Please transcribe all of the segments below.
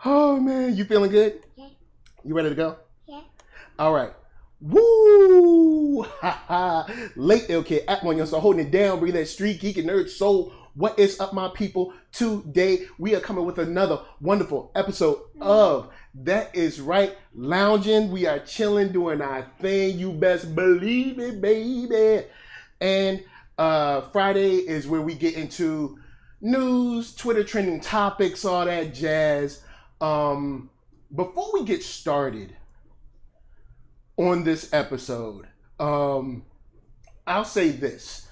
Oh man, you feeling good? Yeah. You ready to go? Yeah. All right. Woo! Ha ha! Late LK at OneYoungsta holding it down, bringing that street geek and nerd soul. What is up, my people? Today we are coming with another wonderful episode of That Is Right Loungin. We are chilling, doing our thing. You best believe it, baby. And Friday is where we get into news, Twitter trending topics, all that jazz. Before we get started on this episode, I'll say this.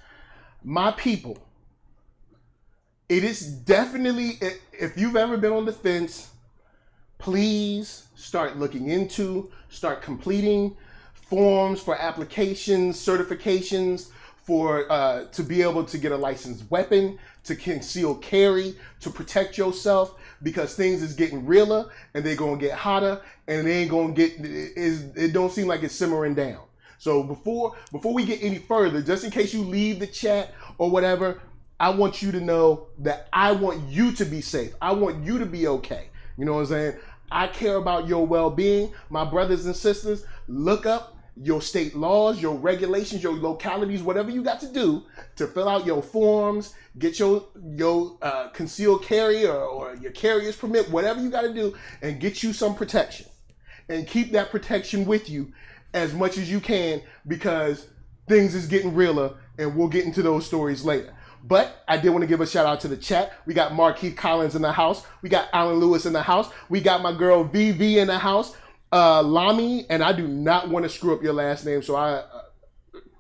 My people, it is definitely, if you've ever been on the fence, please start looking into, start completing forms for applications, certifications for to be able to get a licensed weapon, to conceal carry, to protect yourself, because things is getting realer and they're gonna get hotter and they ain't gonna get, it don't seem like it's simmering down. So before we get any further, just in case you leave the chat or whatever, I want you to know that I want you to be safe. I want you to be okay. You know what I'm saying? I care about your well-being. My brothers and sisters, look up your state laws, your regulations, your localities, whatever you got to do to fill out your forms, get your concealed carry or your carrier's permit, whatever you got to do, and get you some protection. And keep that protection with you as much as you can, because things is getting realer, and we'll get into those stories later. But I did want to give a shout out to the chat. We got Markeith Collins in the house. We got Alan Lewis in the house. We got my girl VV in the house. Lami, and I do not want to screw up your last name, so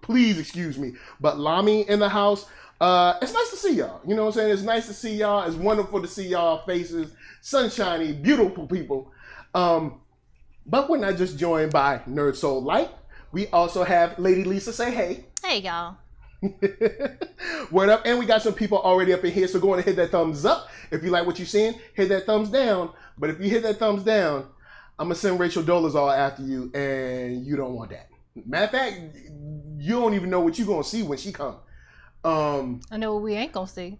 please excuse me. But Lami in the house. It's nice to see y'all. You know what I'm saying? It's nice to see y'all. It's wonderful to see y'all faces. Sunshiny, beautiful people. But we're not just joined by NERDSoulite. We also have Lady Lisa. Say hey. Hey, y'all. Word up. And we got some people already up in here, so go on and hit that thumbs up. If you like what you're seeing, hit that thumbs down. But if you hit that thumbs down, I'm going to send Rachel Dolezal after you, and you don't want that. Matter of fact, you don't even know what you're going to see when she comes. I know what we ain't going to see.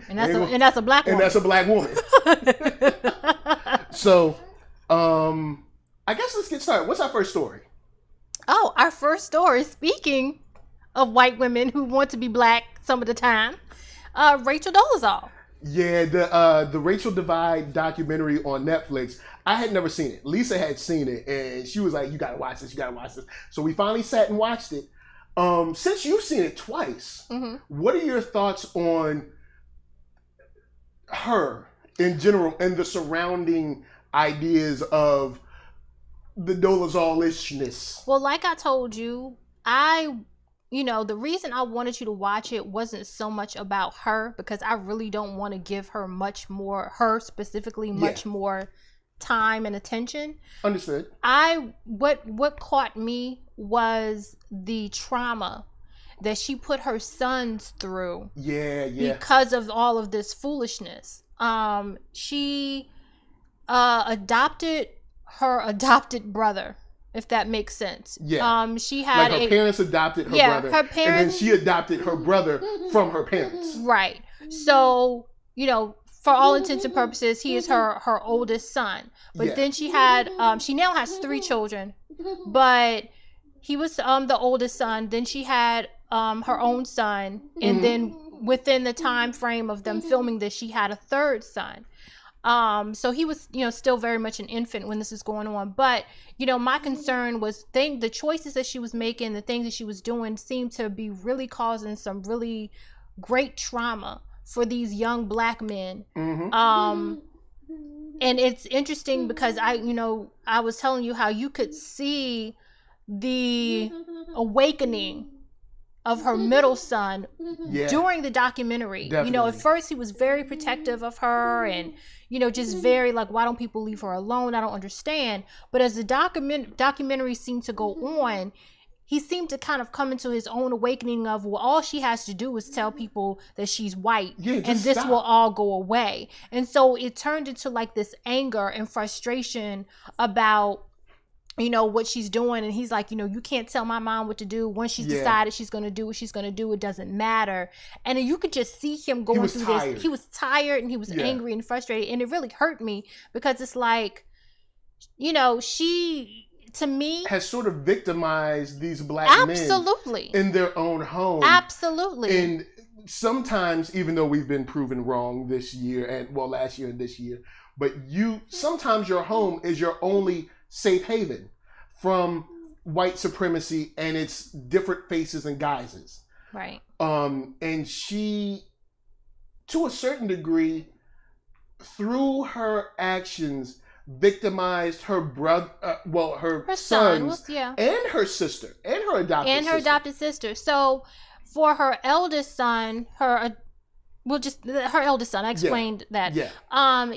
And that's a black woman. And that's a black woman. So, I guess let's get started. What's our first story? Oh, our first story, speaking of white women who want to be black some of the time, Rachel Dolezal. Yeah, the Racial Divide documentary on Netflix. I had never seen it. Lisa had seen it, and she was like, you gotta watch this, you gotta watch this. So we finally sat and watched it. Since you've seen it twice, what are your thoughts on her in general and the surrounding ideas of the Dolezal-ishness? Well, like I told you, the reason I wanted you to watch it wasn't so much about her, because I really don't want to give her much more time and attention. Understood. What caught me was the trauma that she put her sons through. Yeah. Because of all of this foolishness. She adopted her adopted brother, if that makes sense. Yeah. She had her parents adopted her brother. Her parents, and then she adopted her brother from her parents. Right. So, for all intents and purposes, he is her oldest son. But then she now has 3 children, but he was the oldest son. Then she had her own son, and then within the time frame of them filming this, she had a 3rd son. So he was, still very much an infant when this was going on. But, my concern was the choices that she was making, the things that she was doing seemed to be really causing some really great trauma for these young black men. And it's interesting because I was telling you how you could see the awakening of her middle son during the documentary. Definitely. At first he was very protective of her and just very like, why don't people leave her alone? I don't understand. But as the documentary seemed to go on, he seemed to kind of come into his own awakening of, well, all she has to do is tell people that she's white, and this will all go away. And so it turned into like this anger and frustration about what she's doing, and he's like, you can't tell my mom what to do. Once she's decided she's going to do what she's going to do, it doesn't matter. And then you could just see him going through this. He was tired and he was angry and frustrated, and it really hurt me because it's like, she, to me, has sort of victimized these black men in their own home. Absolutely. And sometimes, even though we've been proven wrong this year and last year and this year, but sometimes your home is your only safe haven from white supremacy and its different faces and guises. Right. And she, to a certain degree, through her actions, victimized her brother, her sons, and her sister, and her adopted sister. So, for her eldest son, her eldest son, I explained that. Yeah.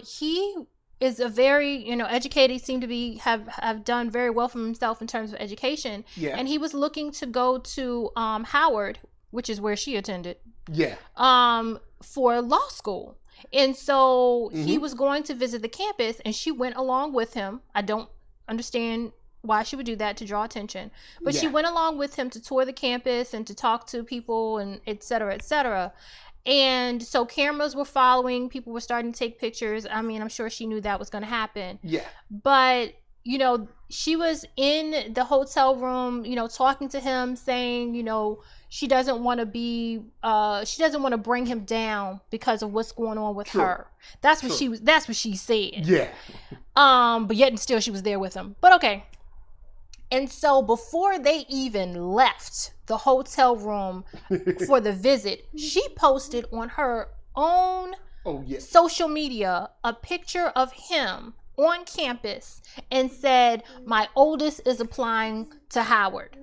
He is a very, educated, seemed to be have done very well for himself in terms of education. Yeah. And he was looking to go to Howard, which is where she attended. Yeah. For law school. And so he was going to visit the campus, and she went along with him. I don't understand why she would do that, to draw attention. But she went along with him to tour the campus and to talk to people and et cetera, et cetera. And so cameras were following, people were starting to take pictures. I mean, I'm sure she knew that was going to happen. Yeah. But, she was in the hotel room, talking to him, saying, she doesn't want to bring him down because of what's going on with her. That's what she said. Yeah. But yet and still she was there with him. But okay. And so before they even left the hotel room for the visit, she posted on her own social media a picture of him on campus and said, "My oldest is applying to Howard."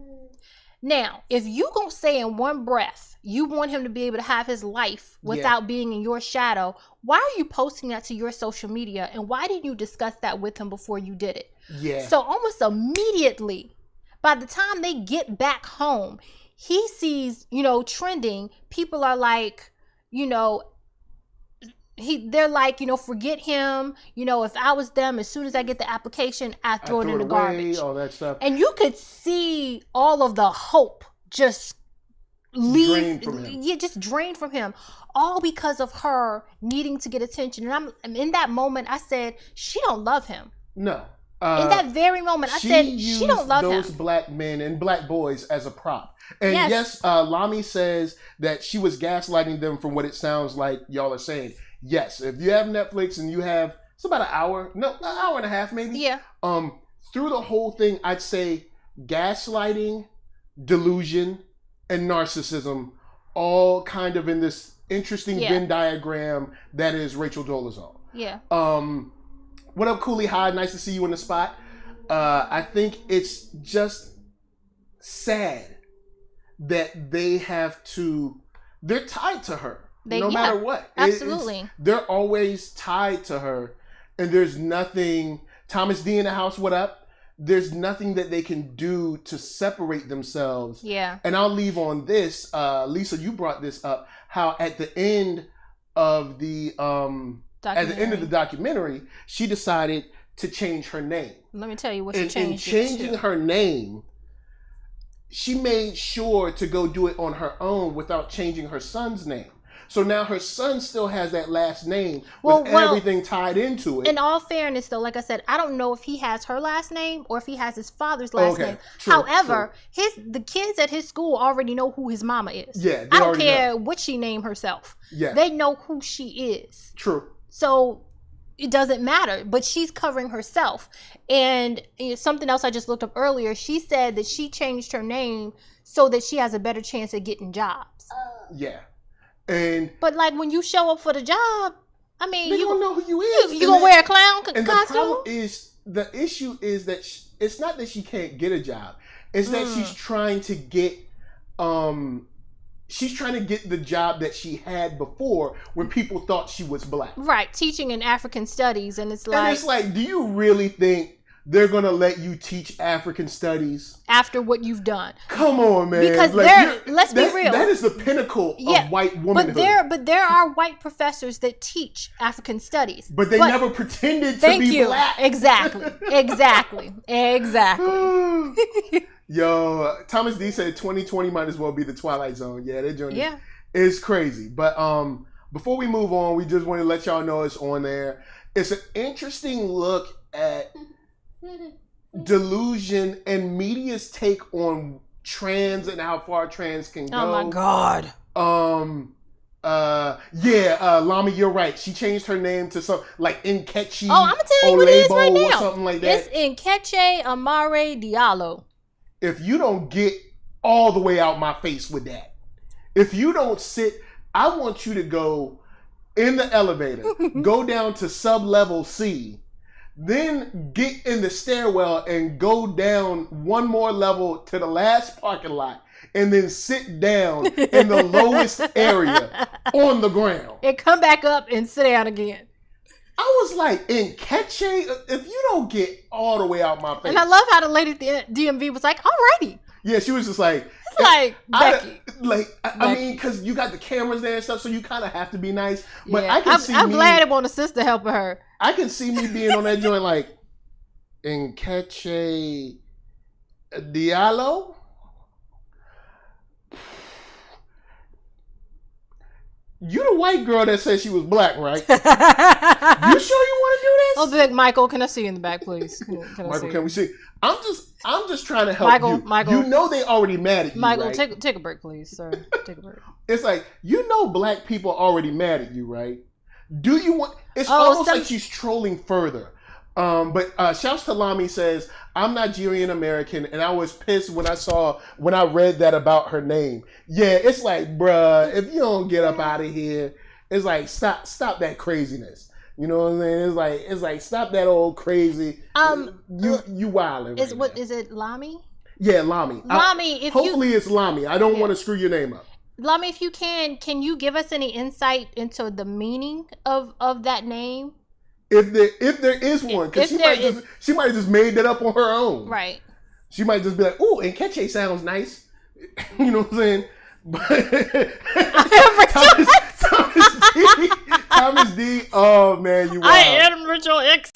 Now, if you gonna say in one breath you want him to be able to have his life without being in your shadow, why are you posting that to your social media? And why didn't you discuss that with him before you did it? Yeah. So almost immediately, by the time they get back home, he sees, trending. People are like, they're like, forget him. If I was them, as soon as I get the application, I throw it in the garbage. All that stuff. And you could see all of the hope just leave. Just drain from him. All because of her needing to get attention. And I'm in that moment, I said, she don't love him. No. In that very moment, I said, she don't love him. Those black men and black boys as a prop. And yes, Lami says that she was gaslighting them from what it sounds like y'all are saying. Yes, if you have Netflix and you have, it's about an hour and a half maybe. Yeah. Through the whole thing, I'd say gaslighting, delusion, and narcissism all kind of in this interesting Venn diagram that is Rachel Dolezal. Yeah. What up, Cooley High? Nice to see you in the spot. I think it's just sad that they're tied to her. No matter what. Absolutely. They're always tied to her. And there's nothing, Thomas D in the house, what up? There's nothing that they can do to separate themselves. Yeah. And I'll leave on this. Lisa, you brought this up. How at the end of the documentary, she decided to change her name. Let me tell you what she changed. In changing her name, she made sure to go do it on her own without changing her son's name. So now her son still has that last name with everything tied into it. In all fairness, though, like I said, I don't know if he has her last name or if he has his father's last name. True, however, the kids at his school already know who his mama is. Yeah, I don't care what she named herself. Yeah. They know who she is. True. So it doesn't matter, but she's covering herself. And something else I just looked up earlier, she said that she changed her name so that she has a better chance at getting jobs. Yeah. But like when you show up for the job, I mean, you don't know who you is. You gonna wear a clown costume? The issue is that it's not that she can't get a job. It's that she's trying to get the job that she had before when people thought she was black. Right, teaching in African studies, and it's like, do you really think they're going to let you teach African studies after what you've done. Come on, man. Because let's be real. That is the pinnacle of white womanhood. But there are white professors that teach African studies. But they never pretended to be black. Exactly. Yo, Thomas D said 2020 might as well be the Twilight Zone. Yeah, that journey is crazy. But before we move on, we just want to let y'all know it's on there. It's an interesting look at delusion and media's take on trans and how far trans can go. Oh my God. Lami, you're right. She changed her name to some like Nkechi. Oh, I'm gonna tell you what it is right now. Or something like that. It's Nkechi Amare Diallo. If you don't get all the way out my face with that, if you don't sit, I want you to go in the elevator, go down to sub-level C, then get in the stairwell and go down one more level to the last parking lot, and then sit down in the lowest area on the ground. And come back up and sit down again. I was like, Nkechi, if you don't get all the way out my face. And I love how the lady at the DMV was like, alrighty. Yeah, she was just like, Becky. I mean, because you got the cameras there and stuff, so you kind of have to be nice. But yeah, I'm glad it wasn't a sister helping her. I can see me being on that joint like, Nkechi Diallo? You the white girl that said she was black, right? You sure you want to do this? Oh, big Michael, can I see you in the back, please? Can we see? I'm just trying to help you. Michael, you know they already mad at you, Michael, right? take a break, please, sir. Take a break. It's like, you know black people already mad at you, right? Do you want... It's almost like she's trolling further. But shouts to Lami says, I'm Nigerian American, and I was pissed when I read that about her name. Yeah, it's like, bruh, if you don't get up out of here, it's like, stop that craziness. You know what I'm saying? It's like stop that old crazy. You wilding. Is it Lami? Yeah, Lami. Lami, hopefully it's Lami. I don't want to screw your name up. Lami, if you can you give us any insight into the meaning of that name? If there is one, because she might have just made that up on her own. Right. She might just be like, "Ooh, Nkechi sounds nice." You know what I'm saying? But Thomas D. Oh man, you wild. I am Rachel X.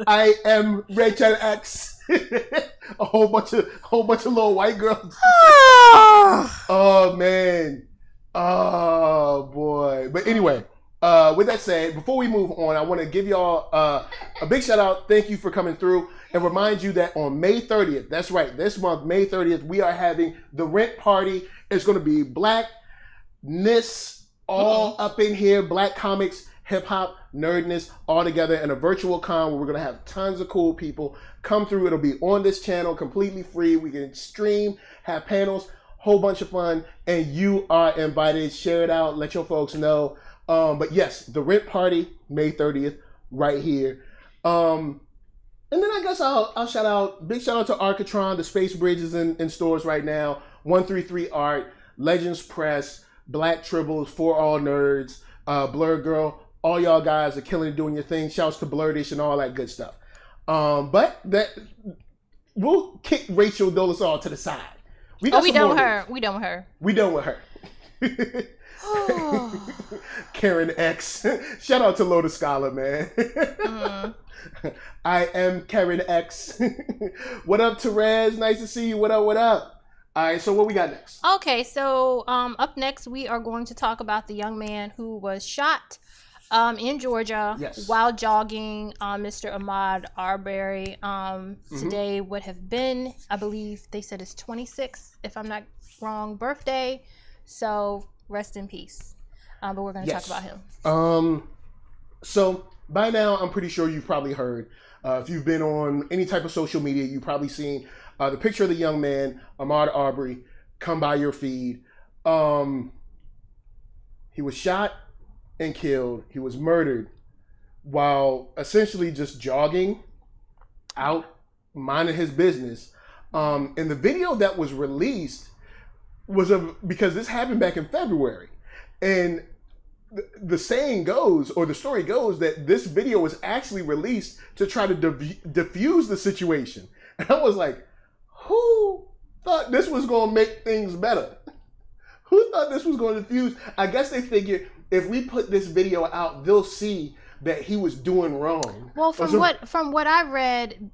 I am Rachel X. a whole bunch of little white girls. Oh man. Oh boy. But anyway. With that said, before we move on, I want to give y'all a big shout out. Thank you for coming through, and remind you that on May 30th, that's right, this month, May 30th, we are having the Rent Party. It's going to be blackness all up in here, black comics, hip hop, nerdness, all together in a virtual con where we're going to have tons of cool people come through. It'll be on this channel, completely free. We can stream, have panels, whole bunch of fun, and you are invited. Share it out, let your folks know. But yes, the Rent Party, May 30th, right here. And then I guess I'll big shout out to Arcatron. The Space Bridge is in stores right now. 133 Art, Legends Press, Black Tribbles, For All Nerds, Blur Girl. All y'all guys are killing it, doing your thing. Shouts to Blurdish and all that good stuff. But we'll kick Rachel Dolezal to the side. We done with her. We done with her. Karen X. Shout out to Lotus Scholar, man. I am Karen X. What up, Therese? Nice to see you. What up? All right, so what we got next? Okay, so up next we are going to talk about the young man who was shot in Georgia while jogging. Mr. Ahmaud Arbery. Today would have been, I believe they said his 26th, if I'm not wrong, birthday. So rest in peace. But we're going to talk about him. So by now, I'm pretty sure you've probably heard, if you've been on any type of social media, you've probably seen the picture of the young man, Ahmaud Arbery, come by your feed. He was shot and killed. He was murdered while essentially just jogging out, minding his business. And the video that was released was because this happened back in February, and the saying goes, or the story goes, that this video was actually released to try to diffuse the situation. And I was like, who thought this was going to make things better? Who thought this was going to diffuse? I guess they figured if we put this video out, they'll see that he was doing wrong. Well, from what I read,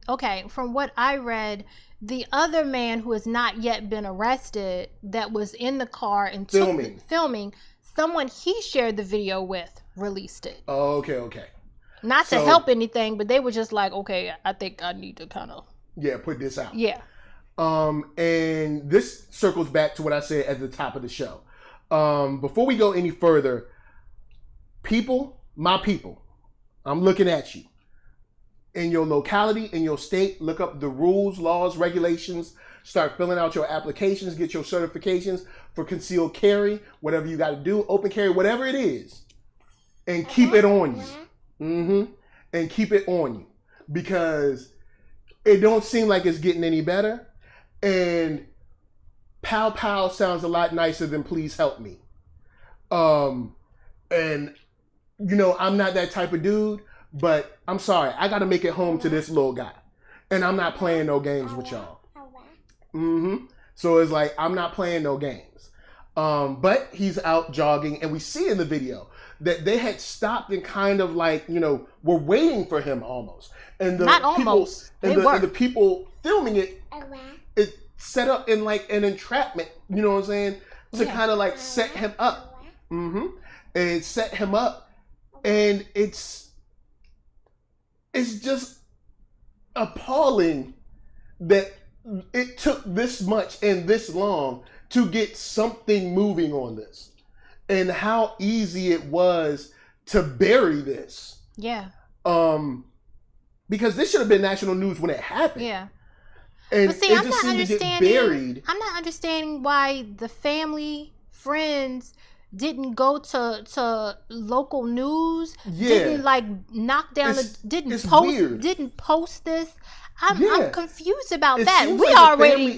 the other man who has not yet been arrested that was in the car and filming, someone he shared the video with released it. Oh, okay. Not to help anything, but they were just like, okay, I think I need to kind of put this out. Yeah. And this circles back to what I said at the top of the show. Before we go any further, my people, I'm looking at you. In your locality, in your state, look up the rules, laws, regulations, start filling out your applications, get your certifications for concealed carry, whatever you got to do, open carry, whatever it is, and keep it on you. And keep it on you, because it don't seem like it's getting any better. And pow pow sounds a lot nicer than please help me. And you know, I'm not that type of dude, but I'm sorry, I gotta make it home to this little guy. And I'm not playing no games with y'all. So it's like, I'm not playing no games. But he's out jogging, and we see in the video that they had stopped and kind of like, you know, were waiting for him almost. And the people filming it, it set up in like an entrapment, you know what I'm saying? To kind of like set him up. And set him up. And it's just appalling that it took this much and this long to get something moving on this, and how easy it was to bury this. Yeah. Because this should have been national news when it happened. Yeah. And but see, it just seemed to get buried. I'm not understanding why the family, friends didn't go to local news, didn't like knock down didn't post this. I'm confused about that. We already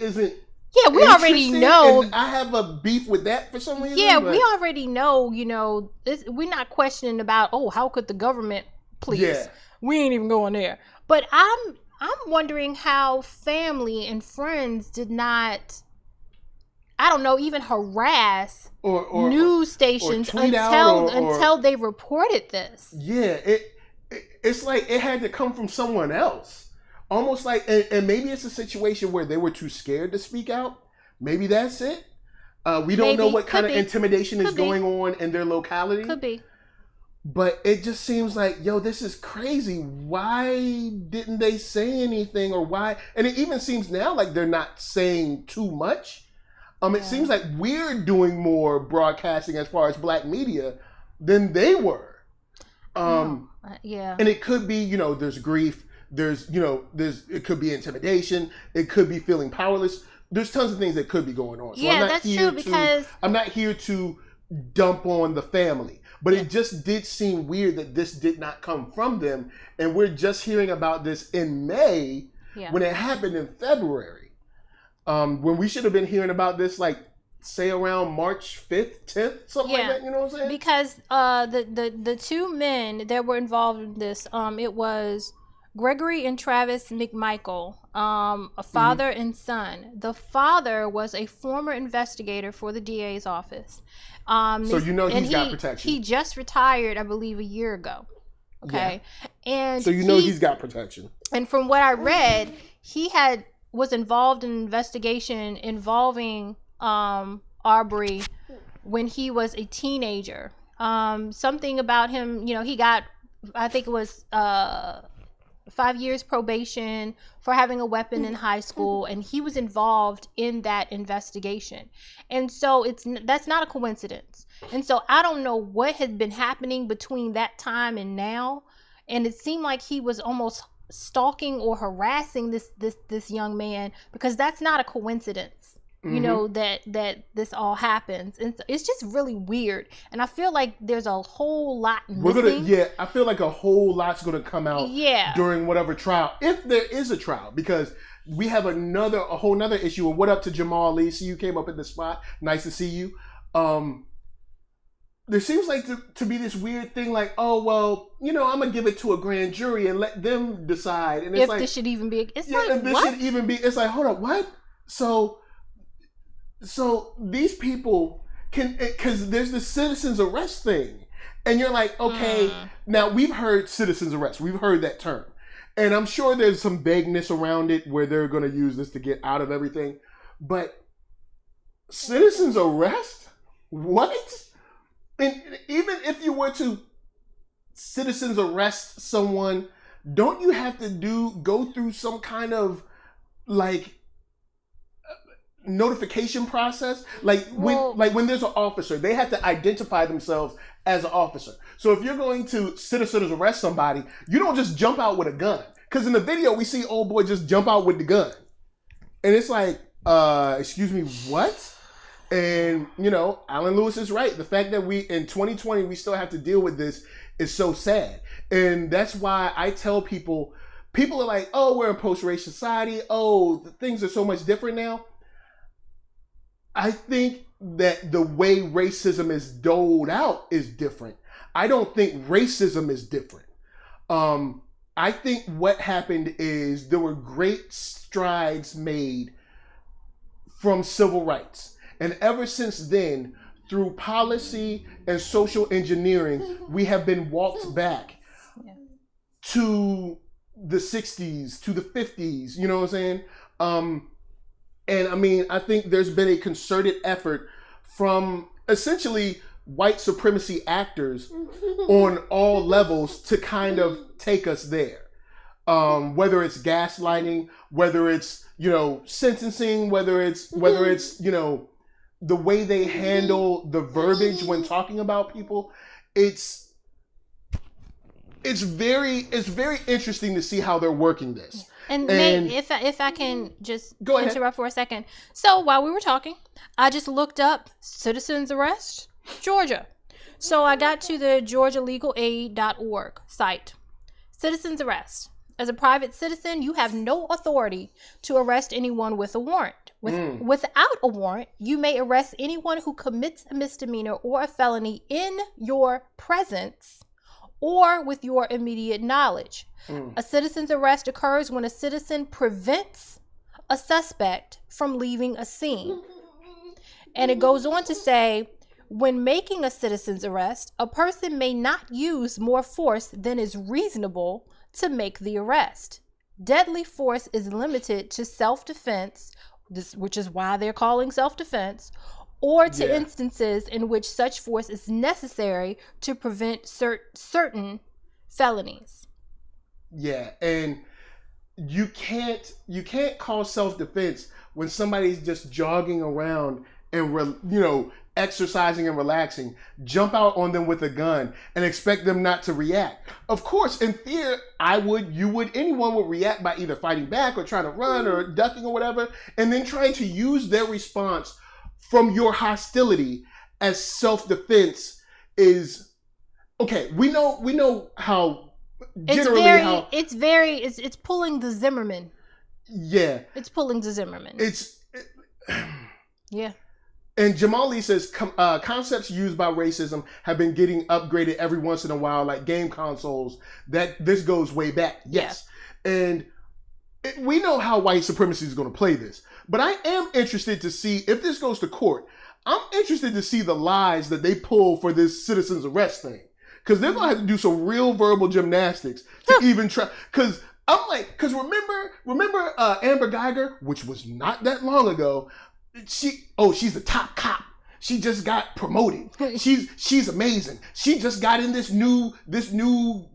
we already know. I have a beef with that for some reason. Yeah, we already know, you know, we're not questioning about, oh, how could the government please? Yeah. We ain't even going there. But I'm wondering how family and friends did not, I don't know, even harass or news stations until they reported this. Yeah, it's like it had to come from someone else. Almost like, and maybe it's a situation where they were too scared to speak out. Maybe that's it. We don't know what kind of intimidation is going on in their locality. Could be. But it just seems like, yo, this is crazy. Why didn't they say anything, or why? And it even seems now like they're not saying too much. It seems like we're doing more broadcasting as far as black media than they were. And it could be, you know, there's grief. It could be intimidation. It could be feeling powerless. There's tons of things that could be going on. So that's true, because I'm not here to dump on the family. But it just did seem weird that this did not come from them. And we're just hearing about this in May when it happened in February. When we should have been hearing about this, like, say around March 5th, 10th, something like that, you know what I'm saying? Because the two men that were involved in this, it was Gregory and Travis McMichael, a father and son. The father was a former investigator for the DA's office. So you know he's got protection. He just retired, I believe, a year ago. Okay. Yeah. And so you know he's got protection. And from what I read, he was involved in an investigation involving Arbery when he was a teenager. Something about him, you know, he got, I think it was 5 years probation for having a weapon in high school, and he was involved in that investigation. And so that's not a coincidence. And so I don't know what had been happening between that time and now, and it seemed like he was almost stalking or harassing this young man, because that's not a coincidence. You know, that this all happens, and it's just really weird. And I feel like there's a whole lot missing. I feel like a whole lot's gonna come out during whatever trial, if there is a trial, because we have a whole nother issue. And what up to Jamal Lee? See, you came up at the spot. Nice to see you. there seems like to be this weird thing like, oh, well, you know, I'm going to give it to a grand jury and let them decide. And it's if like, this should even be, if this should even be, it's like, hold on, what? So these people can, because there's the citizens arrest thing. And you're like, okay, now we've heard citizens arrest. We've heard that term. And I'm sure there's some vagueness around it where they're going to use this to get out of everything. But citizens arrest? What? And even if you were to citizens arrest someone, don't you have to go through some kind of like notification process? Like when there's an officer, they have to identify themselves as an officer. So if you're going to citizens arrest somebody, you don't just jump out with a gun. Because in the video, we see old boy just jump out with the gun. And it's like, excuse me, what? And, you know, Alan Lewis is right. The fact that in 2020, we still have to deal with this is so sad. And that's why I tell people are like, oh, we're in post-race society. Oh, things are so much different now. I think that the way racism is doled out is different. I don't think racism is different. I think what happened is there were great strides made from civil rights. And ever since then, through policy and social engineering, we have been walked back to the 60s, to the 50s, you know what I'm saying? And I mean, I think there's been a concerted effort from essentially white supremacy actors on all levels to kind of take us there. Whether it's gaslighting, whether it's, you know, sentencing, whether it's, you know, the way they handle the verbiage when talking about people, it's very interesting to see how they're working this. And Nate, if I can just interrupt for a second. So while we were talking, I just looked up citizens arrest, Georgia. So I got to the georgialegalaid.org site. Citizens arrest. As a private citizen, you have no authority to arrest anyone with a warrant. Without a warrant, you may arrest anyone who commits a misdemeanor or a felony in your presence or with your immediate knowledge. A citizen's arrest occurs when a citizen prevents a suspect from leaving a scene. And it goes on to say, when making a citizen's arrest, a person may not use more force than is reasonable to make the arrest. Deadly force is limited to self-defense, which is why they're calling self-defense, or to instances in which such force is necessary to prevent certain felonies. Yeah, and you can't call self-defense when somebody's just jogging around and exercising and relaxing, jump out on them with a gun and expect them not to react. Of course, in fear, anyone would react by either fighting back or trying to run or ducking or whatever, and then trying to use their response from your hostility as self-defense is okay. We know how generally it's pulling the Zimmerman. Yeah. It's pulling the Zimmerman. Yeah. And Jamal Lee says concepts used by racism have been getting upgraded every once in a while, like game consoles. That this goes way back, yes. Yeah. And we know how white supremacy is going to play this, but I am interested to see if this goes to court. I'm interested to see the lies that they pull for this citizens arrest thing, because they're going to have to do some real verbal gymnastics to even try. Because remember Amber Geiger, which was not that long ago. She's the top cop. She just got promoted. She's amazing. She just got in this new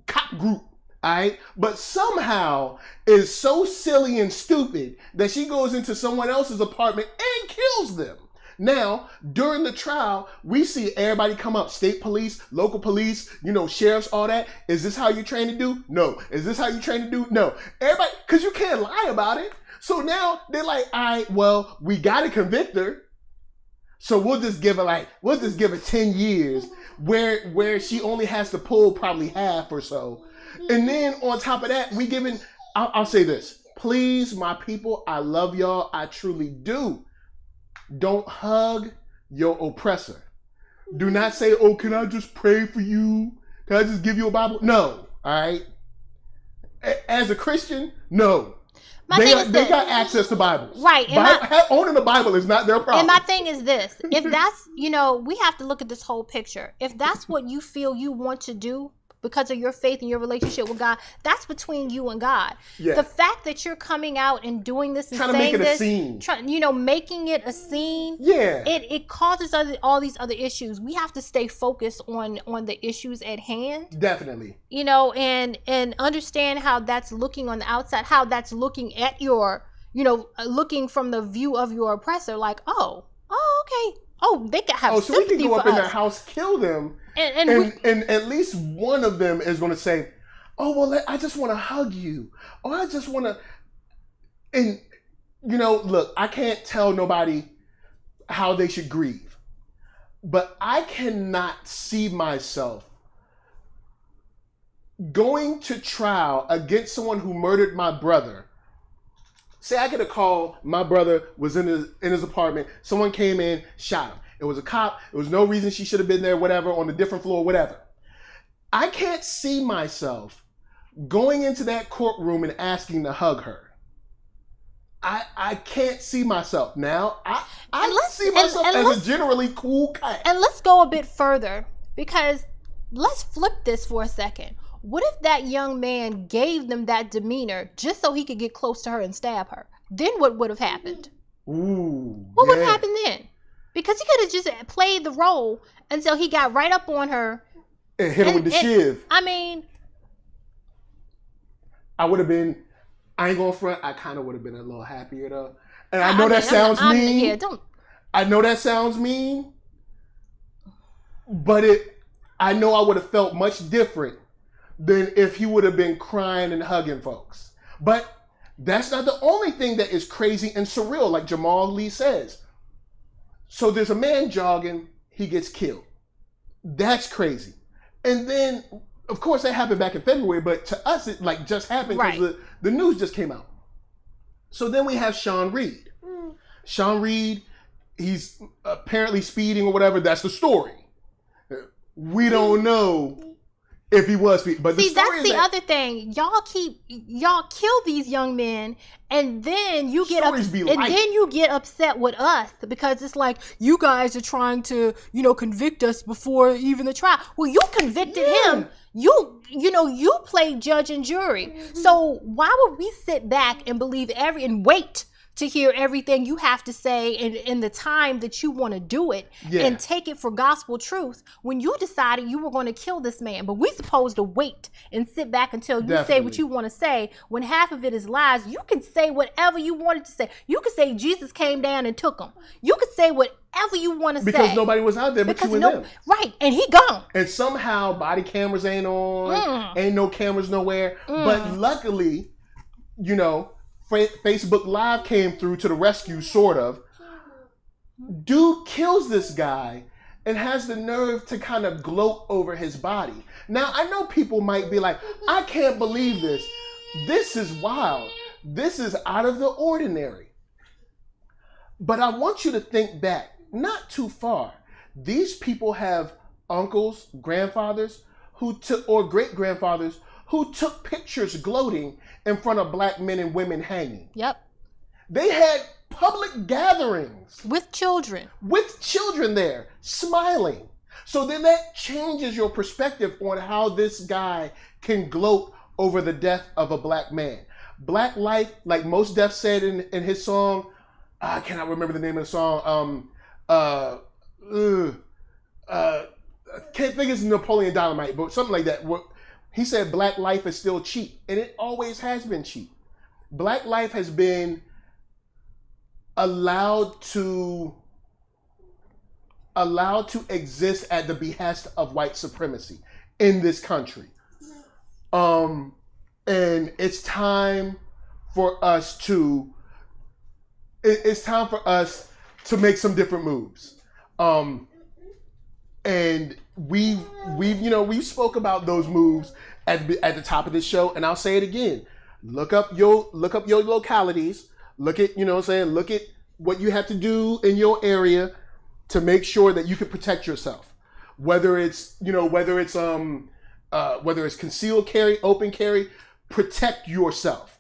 cop group. All right, but somehow is so silly and stupid that she goes into someone else's apartment and kills them. Now, during the trial, we see everybody come up, state police, local police, sheriffs, all that. Is this how you're trained to do? No. Is this how you're trained to do? No. Everybody, because you can't lie about it. So now they're like, all right, well, we got to convict her. So we'll just give her 10 years where she only has to pull probably half or so. And then on top of that, I'll say this. Please, my people, I love y'all. I truly do. Don't hug your oppressor. Do not say, oh, can I just pray for you? Can I just give you a Bible? No. All right. As a Christian, no. They got access to Bibles. Right. Owning a Bible is not their problem. And my thing is this. If that's, we have to look at this whole picture. If that's what you feel you want to do because of your faith and your relationship with God, that's between you and God. Yeah. The fact that you're coming out and doing this and saying this, making it a scene, it causes all these other issues. We have to stay focused on the issues at hand. Definitely. And understand how that's looking on the outside, how that's looking at your, looking from the view of your oppressor, like, oh, okay. Oh, they can have sympathy for us. So we can go up in their house, kill them, and at least one of them is going to say, oh, well, I just want to hug you. Or I just want to... And, look, I can't tell nobody how they should grieve. But I cannot see myself going to trial against someone who murdered my brother. Say I get a call, my brother was in his apartment, someone came in, shot him. It was a cop, there was no reason she should have been there, whatever, on a different floor, whatever. I can't see myself going into that courtroom and asking to hug her. I can't see myself. Now, I see myself as a generally cool guy. And let's go a bit further, because let's flip this for a second. What if that young man gave them that demeanor just so he could get close to her and stab her? Then what would have happened? Ooh, what would have happened then? Because he could have just played the role until he got right up on her and hit her with the shiv. I mean, I would have been, I ain't going front, I kind of would have been a little happier though. And I know that sounds mean. I know that sounds mean, but I know I would have felt much different than if he would have been crying and hugging folks. But that's not the only thing that is crazy and surreal, like Jamal Lee says. So there's a man jogging, he gets killed. That's crazy. And then, of course, that happened back in February, but to us, it just happened because the news just came out. So then we have Sean Reed. Sean Reed, he's apparently speeding or whatever. That's the story. We don't know if he was speeding. But that's the other thing. Y'all kill these young men, and then you get upset with us because it's like you guys are trying to convict us before even the trial. Well, you convicted him. You played judge and jury. So why would we sit back and believe and wait to hear everything you have to say in the time that you want to do it and take it for gospel truth when you decided you were going to kill this man? But we're supposed to wait and sit back until you say what you want to say when half of it is lies. You can say whatever you wanted to say. You could say Jesus came down and took him. You could say whatever you want to say. Because nobody was out there but you and them. Right, and he gone. And somehow body cameras ain't on, ain't no cameras nowhere. But luckily, Facebook Live came through to the rescue, sort of. Dude kills this guy and has the nerve to kind of gloat over his body. Now, I know people might be like, I can't believe this. This is wild. This is out of the ordinary. But I want you to think back, not too far. These people have uncles, grandfathers, or great-grandfathers who took pictures gloating in front of black men and women hanging. Yep. They had public gatherings. With children. With children there, smiling. So then that changes your perspective on how this guy can gloat over the death of a black man. Black life, like Mos Def said in his song, I cannot remember the name of the song. I can't think it's Napoleon Dynamite, but something like that. He said black life is still cheap, and it always has been cheap. Black life has been allowed to exist at the behest of white supremacy in this country. And it's time for us to make some different moves. And we spoke about those moves at the top of this show, and I'll say it again. Look up your localities. Look at look at what you have to do in your area to make sure that you can protect yourself. whether it's concealed carry, open carry, protect yourself.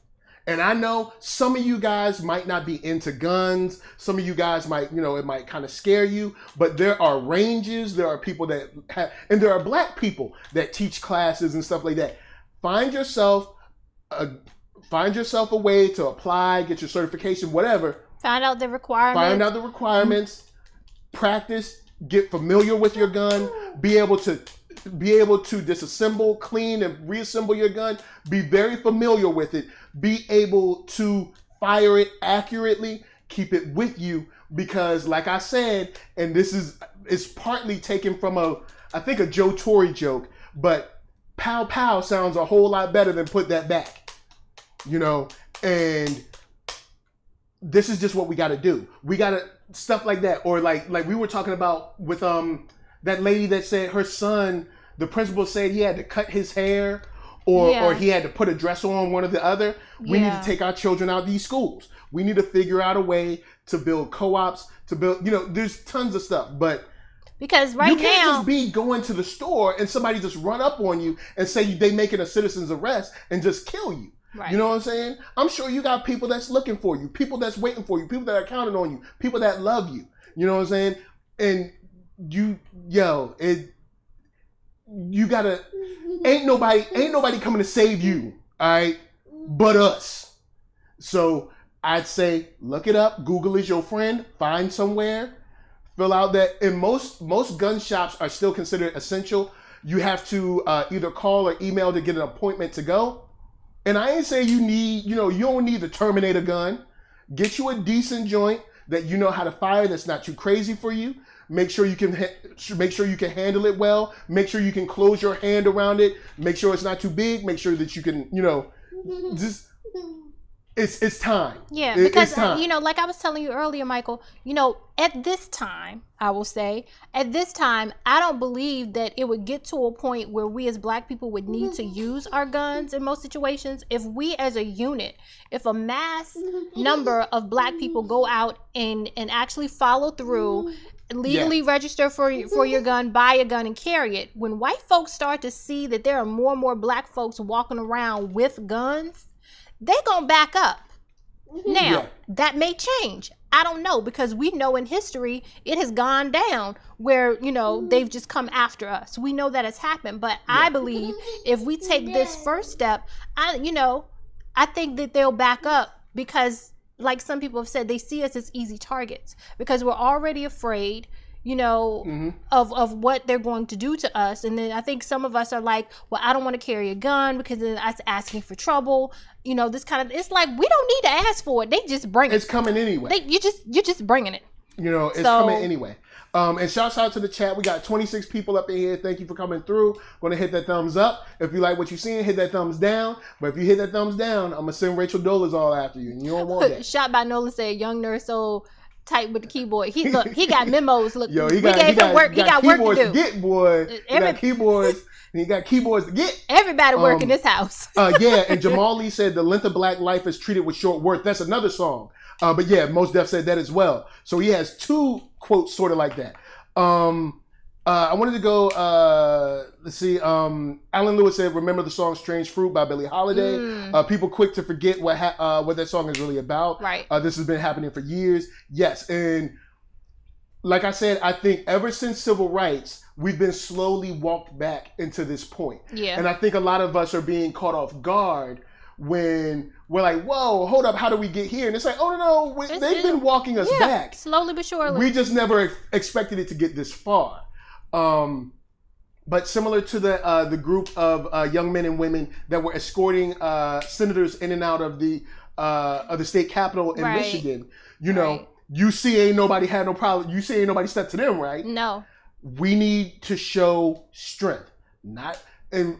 And I know some of you guys might not be into guns. Some of you guys might, it might kind of scare you. But there are ranges. There are people that have, and there are black people that teach classes and stuff like that. Find yourself a way to apply, get your certification, whatever. Find out the requirements. Practice. Get familiar with your gun. Be able to disassemble, clean, and reassemble your gun. Be very familiar with it. Be able to fire it accurately. Keep it with you, because like I said, and this is partly taken from I think a Joe Torre joke, but pow pow sounds a whole lot better than put that back. And this is just what we got to do. We got to stuff like that, or like we were talking about with that lady that said her son, the principal said he had to cut his hair or he had to put a dress on, one or the other. We need to take our children out of these schools. We need to figure out a way to build co-ops, to build, there's tons of stuff, but because you can't just be going to the store and somebody just run up on you and say they making a citizen's arrest and just kill you. Right. You know what I'm saying? I'm sure you got people that's looking for you, people that's waiting for you, people that are counting on you, people that love you. You know what I'm saying? And you gotta, ain't nobody coming to save you, all right, but us. So I'd say look it up. Google is your friend. Find somewhere. Fill out that. And most gun shops are still considered essential. You have to either call or email to get an appointment to go. And I ain't saying you don't need to terminate a gun. Get you a decent joint that you know how to fire, that's not too crazy for you. Make sure you can handle it well. Make sure you can close your hand around it. Make sure it's not too big. Make sure that you can, just it's time. Yeah, because time. Like I was telling you earlier, Michael, at this time, I will say, I don't believe that it would get to a point where we as black people would need to use our guns in most situations. If we as a unit, if a mass number of black people go out and actually follow through, legally register for your gun, buy a gun and carry it. When white folks start to see that there are more and more black folks walking around with guns, they're going to back up. Now, that may change. I don't know, because we know in history it has gone down where, they've just come after us. We know that has happened. But I believe if we take this first step, I think that they'll back up, because like some people have said, they see us as easy targets because we're already afraid, of what they're going to do to us. And then I think some of us are like, well, I don't want to carry a gun because then that's asking for trouble. This kind of, it's like, we don't need to ask for it. They just bring it. It's coming anyway. You're just bringing it. It's coming anyway. And shouts out to the chat. We got 26 people up in here. Thank you for coming through. Going to hit that thumbs up. If you like what you're seeing, hit that thumbs down. But if you hit that thumbs down, I'm going to send Rachel Dolezal after you. And you don't want that. Shot by Nolan said, young NERDSoul type with the keyboard. He got memos. Look, Yo, he got work to do. Get, boy. He got keyboards. And he got keyboards to get. Everybody work in this house. And Jamal Lee said the length of black life is treated with short worth. That's another song. But yeah, Mos Def said that as well. So he has two quotes sort of like that. I wanted to go, let's see, Alan Lewis said, remember the song Strange Fruit by Billie Holiday. People quick to forget what that song is really about. Right. This has been happening for years. Yes. And like I said, I think ever since civil rights, we've been slowly walked back into this point. Yeah. And I think a lot of us are being caught off guard when we're like, whoa, hold up, how do we get here? And it's like, oh, no, they've been walking us back. Slowly but surely. We just never expected it to get this far. But similar to the group of young men and women that were escorting senators in and out of the state capitol in Michigan, you see ain't nobody had no problem. You see ain't nobody stepped to them, right? No. We need to show strength, in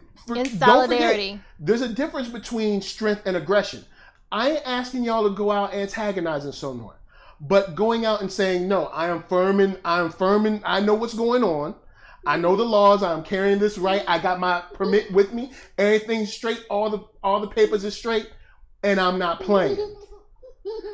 solidarity. Don't forget, there's a difference between strength and aggression. I ain't asking y'all to go out antagonizing someone, but going out and saying, no, I am firm and I know what's going on. I know the laws. I'm carrying this right. I got my permit with me. Everything's straight. All the papers are straight, and I'm not playing.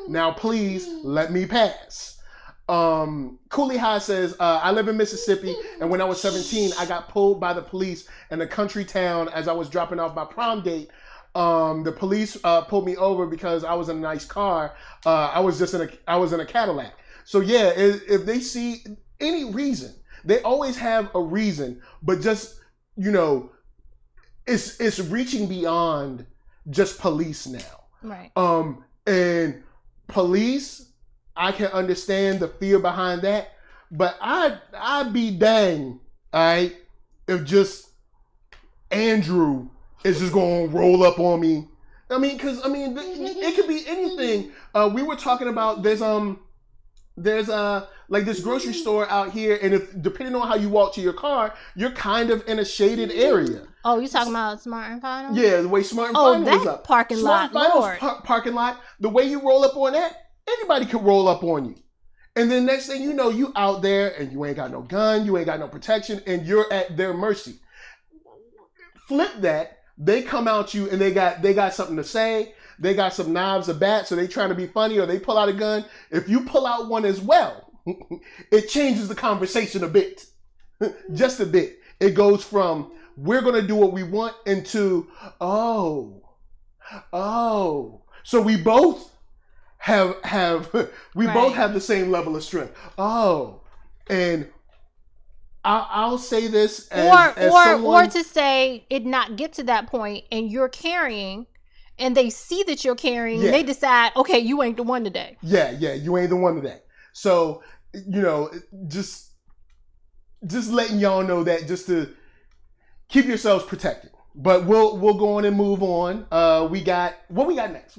Now, please let me pass. Cooley High says, I live in Mississippi, and when I was 17, I got pulled by the police in a country town as I was dropping off my prom date. The police pulled me over because I was in a nice car. I was in a Cadillac. So yeah, if they see any reason, they always have a reason, but just, you know, it's reaching beyond just police now. Right. And police, I can understand the fear behind that, but I'd be dang, all right, if just Andrew is just going to roll up on me. I mean, because it could be anything. We were talking about there's like this grocery store out here, and if depending on how you walk to your car, you're kind of in a shaded area. Oh, you talking about Smart and Final? Yeah, the way Smart and Final was up. Parking lot, Lord. Parking lot. The way you roll up on that, anybody could roll up on you. And then next thing you know, you out there and you ain't got no gun, you ain't got no protection, and you're at their mercy. Flip that, they come out you and they got something to say. They got some knives or bats, so they trying to be funny, or they pull out a gun. If you pull out one as well, it changes the conversation a bit. Just a bit. It goes from, we're going to do what we want, into, oh. So we both both have the same level of strength. Oh. And I'll say this or to say it not get to that point and you're carrying, and they see that you're carrying, they decide, okay, you ain't the one today. Yeah, you ain't the one today. So, you know, just letting y'all know that, just to keep yourselves protected. But we'll go on and move on. What we got next?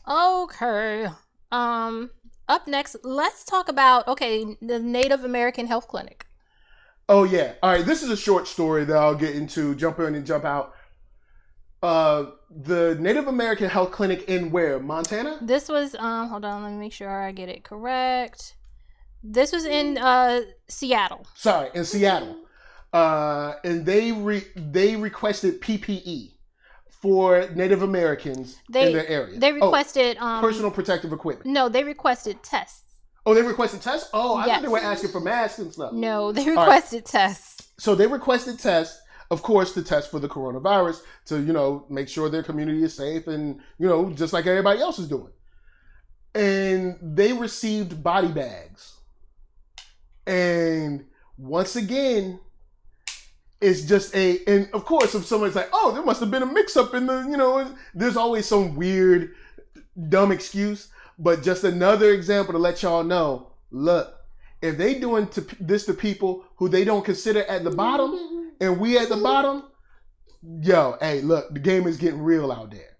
Okay. Up next, let's talk about the Native American Health Clinic. Oh yeah. All right. This is a short story that I'll get into. Jump in and jump out. The Native American Health Clinic in where? Montana? This was hold on, let me make sure I get it correct. This was in Seattle. Sorry, in Seattle. And they requested PPE for Native Americans in their area. They requested personal protective equipment. No, they requested tests. Oh, they requested tests? Oh, I thought they were asking for masks and stuff. No, they requested tests. So they requested tests, of course, to test for the coronavirus, to, you know, make sure their community is safe and, you know, just like everybody else is doing. And they received body bags. And once again, it's just and of course, if somebody's like, oh, there must have been a mix-up in the, you know, there's always some weird, dumb excuse. But just another example to let y'all know, look, if they doing this to people who they don't consider at the bottom, and we at the bottom, yo, hey, look, the game is getting real out there.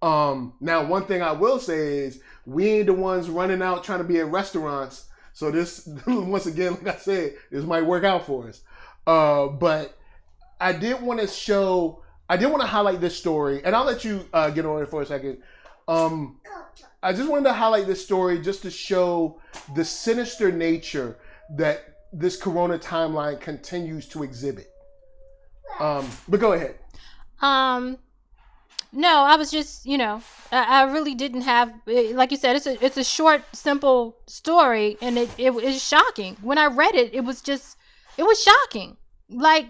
Now, one thing I will say is, we ain't the ones running out trying to be at restaurants. So this, once again, like I said, this might work out for us. But I did want to highlight this story, and I'll let you get on it for a second. I just wanted to highlight this story just to show the sinister nature that this corona timeline continues to exhibit. But go ahead. No, I was just, you know, I really didn't have, like you said, it's a short, simple story, and it was shocking. When I read it, it was shocking. Like,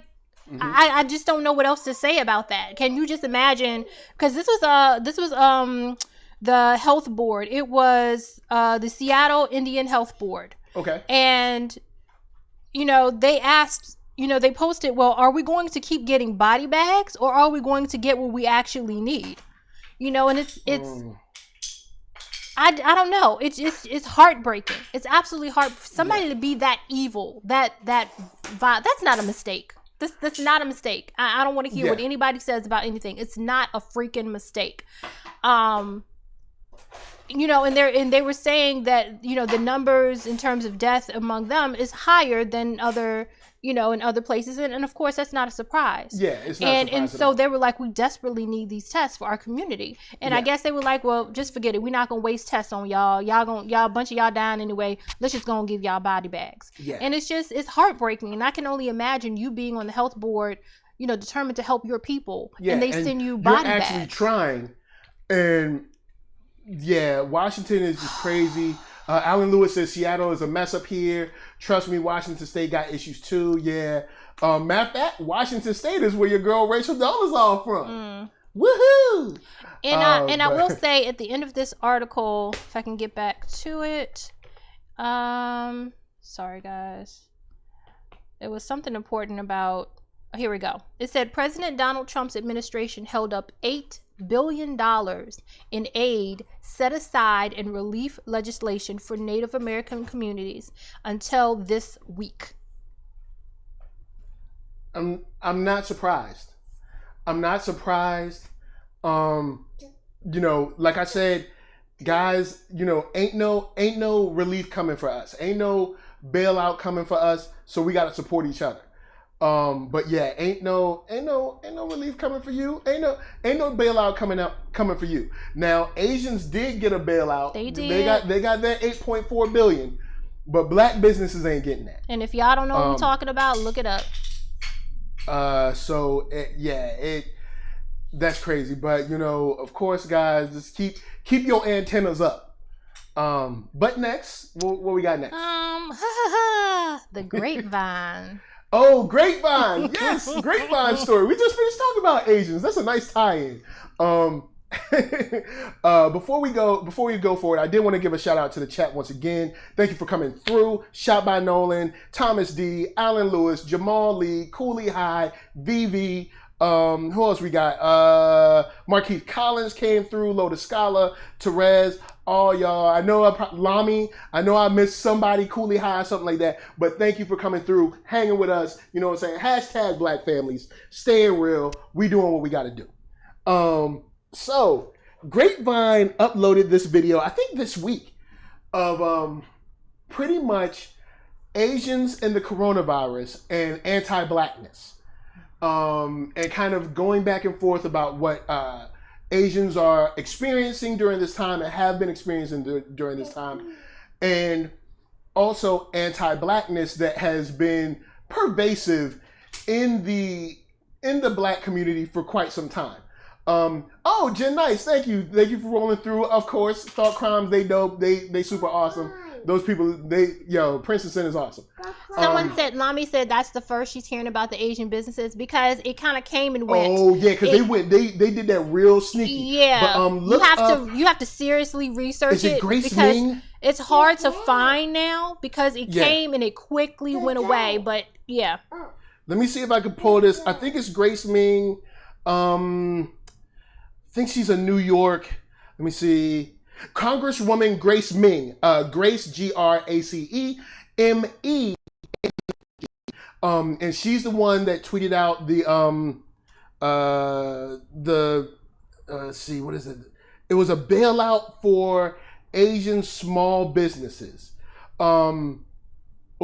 I just don't know what else to say about that. Can you just imagine? Because this was the health board. It was the Seattle Indian Health Board. Okay. And, you know, they asked, you know, they posted, well, are we going to keep getting body bags, or are we going to get what we actually need? You know, and it's I don't know. It's heartbreaking. It's absolutely somebody to be that evil, that's not a mistake. That's not a mistake. I don't want to hear what anybody says about anything. It's not a freaking mistake. You know, and they were saying that, you know, the numbers in terms of death among them is higher than other, you know, in other places, and of course that's not a surprise. Yeah, it's not a surprise. And so they were like, we desperately need these tests for our community. And I guess they were like, well, just forget it. We're not gonna waste tests on y'all. A bunch of y'all dying anyway. Let's just gonna give y'all body bags. Yeah. And it's heartbreaking. And I can only imagine you being on the health board, you know, determined to help your people, and they send you body bags. You're actually trying, and yeah, Washington is just crazy. Alan Lewis says Seattle is a mess up here. Trust me, Washington State got issues too. Yeah. Matter of fact, Washington State is where your girl Rachel Dolezal from. Woohoo! And I will say at the end of this article, if I can get back to it. Sorry guys. It was something important about. Here we go. It said President Donald Trump's administration held up $8 billion in aid set aside in relief legislation for Native American communities until this week. I'm not surprised. I'm not surprised. You know, like I said, guys, you know, ain't no relief coming for us. Ain't no bailout coming for us. So we gotta support each other. But yeah, ain't no relief coming for you. Ain't no bailout coming for you. Now, Asians did get a bailout. They did. They got that 8.4 billion, but black businesses ain't getting that. And if y'all don't know what I'm talking about, look it up. That's crazy. But you know, of course, guys, just keep your antennas up. But next, what we got next? The Grapevine. Oh, Grapevine! Yes, Grapevine story. We just finished talking about Asians. That's a nice tie-in. Before we go forward, I did want to give a shout out to the chat once again. Thank you for coming through. Shout by Nolan, Thomas D, Alan Lewis, Jamal Lee, Cooley High, VV. Who else we got? Marquise Collins came through. Lotus Scala, Therese. All y'all. I know Lami. I know I missed somebody. Cooley High, something like that. But thank you for coming through, hanging with us. You know what I'm saying? Hashtag Black Families. Staying real. We doing what we got to do. So Grapevine uploaded this video, I think this week, of pretty much Asians and the coronavirus and anti-blackness. And kind of going back and forth about what Asians are experiencing during this time and have been experiencing during this time, and also anti-blackness that has been pervasive in the black community for quite some time. Oh, Jen Nice, thank you for rolling through. Of course, Thought Crimes, they dope, they super awesome. Those people, Princess Sin is awesome. Someone said, Lami said that's the first she's hearing about the Asian businesses because it kind of came and went. Oh yeah, because they did that real sneaky. Yeah, but, you have to seriously research it because Ming? It's hard to find now because it came and it quickly went away. But yeah, let me see if I can pull this. I think it's Grace Ming. I think she's a New York. Let me see. Congresswoman Grace Ming, Grace GRACE ME, and she's the one that tweeted out let's see, what is it? It was a bailout for Asian small businesses, or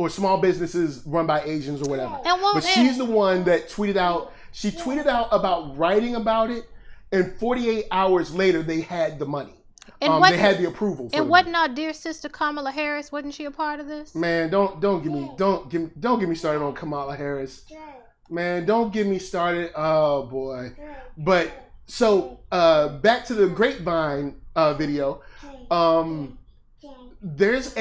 small businesses run by Asians or whatever. But she's the one that tweeted out. She tweeted out about writing about it, and 48 hours later they had the money. And they had the approval. And wasn't our dear sister Kamala Harris? Wasn't she a part of this? Man, don't get me started on Kamala Harris. Man, don't get me started. Oh boy. But so back to the Grapevine video. There's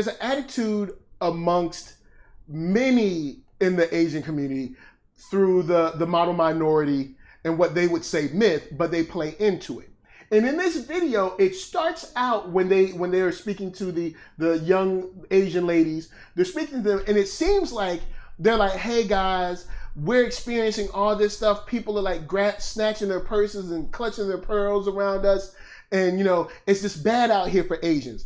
an attitude amongst many in the Asian community through the model minority and what they would say myth, but they play into it. And in this video, it starts out when they are speaking to the young Asian ladies. They're speaking to them, and it seems like they're like, "Hey guys, we're experiencing all this stuff. People are like snatching their purses and clutching their pearls around us, and you know, it's just bad out here for Asians."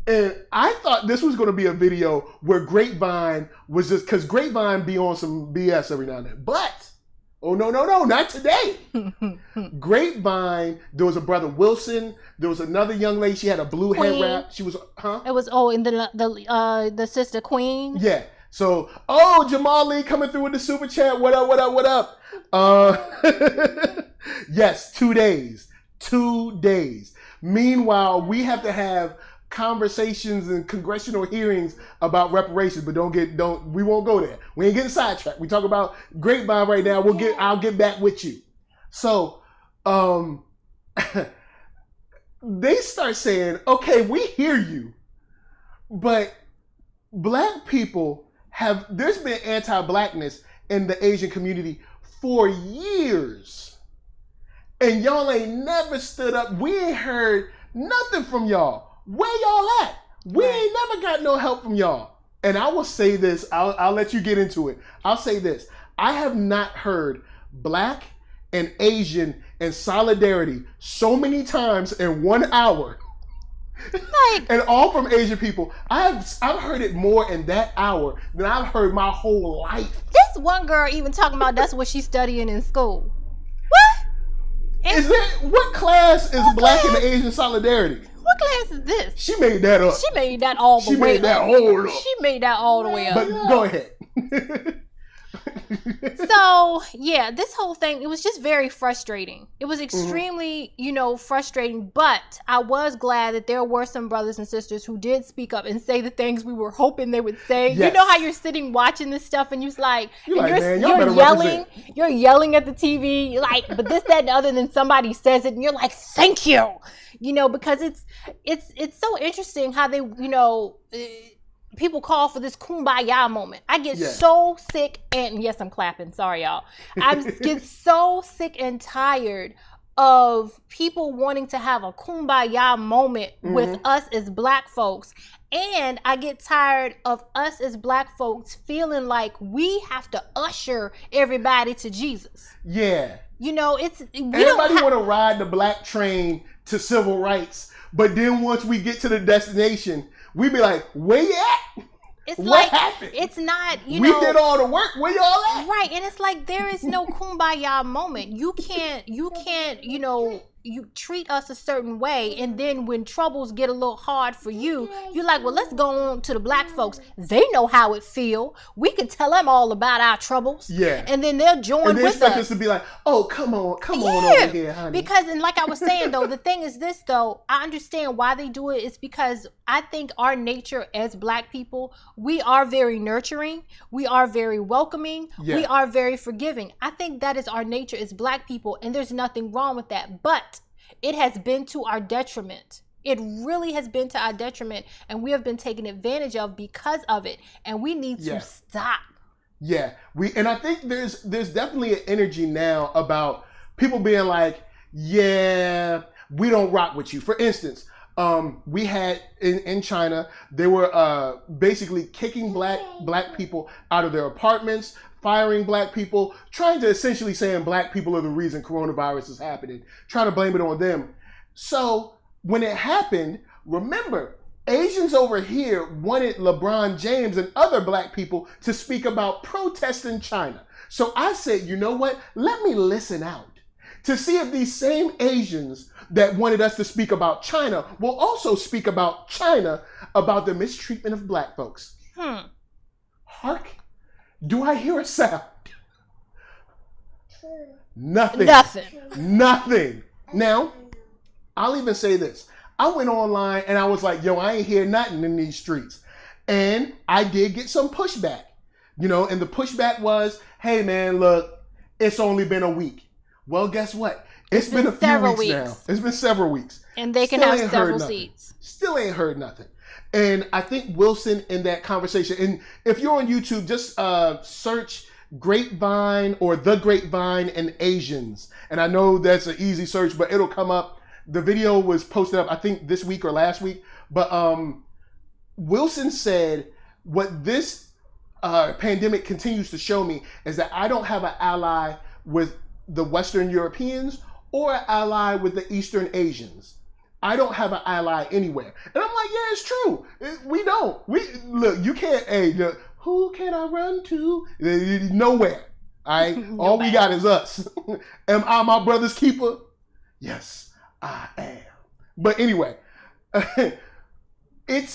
And I thought this was going to be a video where Grapevine was just, because Grapevine be on some BS every now and then, but oh, no, not today. Grapevine, there was a brother Wilson. There was another young lady. She had a blue hair wrap. She was, It was, and then the sister Queen. Yeah. So, Jamal Lee coming through with the super chat. What up? Yes, 2 days. 2 days. Meanwhile, we have to have conversations and congressional hearings about reparations, but we won't go there. We ain't getting sidetracked. We talk about Grapevine right now. I'll get back with you. So, they start saying, okay, we hear you, but black people there's been anti-blackness in the Asian community for years. And y'all ain't never stood up. We ain't heard nothing from y'all. Where y'all at? We ain't never got no help from y'all. And I will say this, I'll let you get into it. I'll say this. I have not heard black and Asian in solidarity so many times in 1 hour. Like, and all from Asian people. I've heard it more in that hour than I've heard my whole life. This one girl even talking about that's what she's studying in school. What? What class is black and Asian solidarity? What class is this? She made that up. She made that all the way up. She made that whole up. She made that all the way up. But go ahead. So, yeah, this whole thing, it was just very frustrating. It was extremely, frustrating, but I was glad that there were some brothers and sisters who did speak up and say the things we were hoping they would say. Yes. You know how you're sitting watching this stuff and you're yelling at the TV, like, but this, that, and the other, and then somebody says it and you're like, thank you, because it's so interesting how they, people call for this kumbaya moment. I get so sick and yes, I'm clapping. Sorry, y'all. I get so sick and tired of people wanting to have a kumbaya moment with us as black folks. And I get tired of us as black folks feeling like we have to usher everybody to Jesus. Yeah. Everybody want to ride the black train to civil rights. But then once we get to the destination, we be like, where you at? What happened? It's not, we did all the work. Where y'all at? Right. And it's like, there is no kumbaya moment. You can't, you treat us a certain way. And then when troubles get a little hard for you, you're like, well, let's go on to the black folks. They know how it feel. We can tell them all about our troubles. Yeah. And then they'll join with us. And they expect us to be like, oh, come on over here, honey. Because, and like I was saying, though, the thing is this, though, I understand why they do it. It's because I think our nature as black people, we are very nurturing. We are very welcoming. Yeah. We are very forgiving. I think that is our nature as black people, and there's nothing wrong with that. But it has been to our detriment. It really has been to our detriment, and we have been taken advantage of because of it, and we need to stop. Yeah, and I think there's definitely an energy now about people being like, yeah, we don't rock with you. For instance, we had in China, they were basically kicking black people out of their apartments, firing black people, trying to essentially saying black people are the reason coronavirus is happening, trying to blame it on them. So when it happened, remember, Asians over here wanted LeBron James and other black people to speak about protests in China. So I said, you know what? Let me listen out to see if these same Asians that wanted us to speak about China will also speak about China, about the mistreatment of black folks. Hark. Do I hear a sound? Nothing. Now, I'll even say this. I went online and I was like, yo, I ain't hear nothing in these streets. And I did get some pushback, and the pushback was, hey man, look, it's only been a week. Well, guess what? It's been a few weeks now. It's been several weeks. And they can have several seats. Still ain't heard nothing. And I think Wilson in that conversation, and if you're on YouTube, just search Grapevine or The Grapevine and Asians. And I know that's an easy search, but it'll come up. The video was posted up, I think this week or last week. But Wilson said, what this pandemic continues to show me is that I don't have an ally with the Western Europeans or an ally with the Eastern Asians. I don't have an ally anywhere. And I'm like, yeah, it's true. We don't. Look, you can't, who can I run to? Nowhere. All right? All we got is us. Am I my brother's keeper? Yes, I am. But anyway, it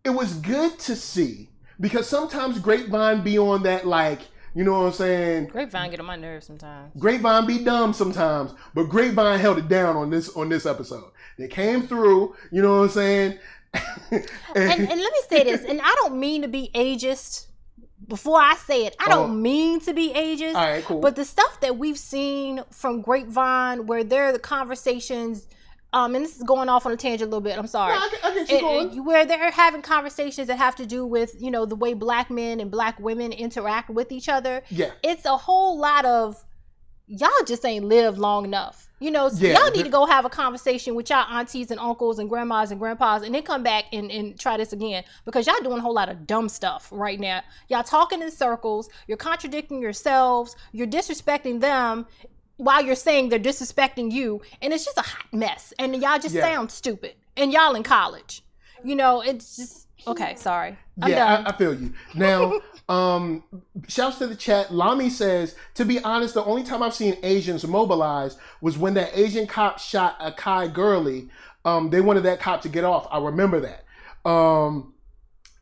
was good to see, because sometimes Grapevine be on that, like, you know what I'm saying? Grapevine get on my nerves sometimes. Grapevine be dumb sometimes, but Grapevine held it down on this episode. They came through, you know what I'm saying? and let me say this, and I don't mean to be ageist, before I say it, I don't mean to be ageist. All right, cool. But the stuff that we've seen from Grapevine, where there are the conversations, and this is going off on a tangent a little bit. I'm sorry. No, I get you going. Where they're having conversations that have to do with, you know, the way black men and black women interact with each other. Yeah. It's a whole lot of, y'all just ain't lived long enough. You know, so y'all need to go have a conversation with y'all aunties and uncles and grandmas and grandpas, and then come back and try this again, because y'all doing a whole lot of dumb stuff right now. Y'all talking in circles. You're contradicting yourselves. You're disrespecting them while you're saying they're disrespecting you, and it's just a hot mess. And y'all just sound stupid. And y'all in college. You know, it's just okay. Sorry, I'm done. I feel you now. Shouts to the chat. Lami says, to be honest, the only time I've seen Asians mobilize was when that Asian cop shot a Kai Gurley. They wanted that cop to get off. I remember that. And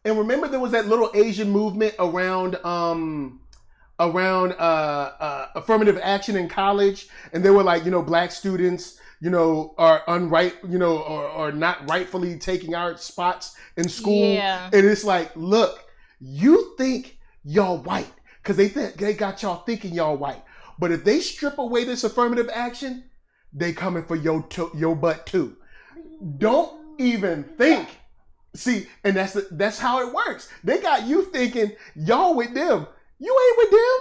remember there was that little Asian movement around affirmative action in college, and they were like, you know, black students, you know, are or not rightfully taking our spots in school. Yeah. And it's like, look, you think y'all white because they got y'all thinking y'all white, but if they strip away this affirmative action, they coming for your butt too. Don't even think. See, and that's how it works. They got you thinking y'all with them. You ain't with them.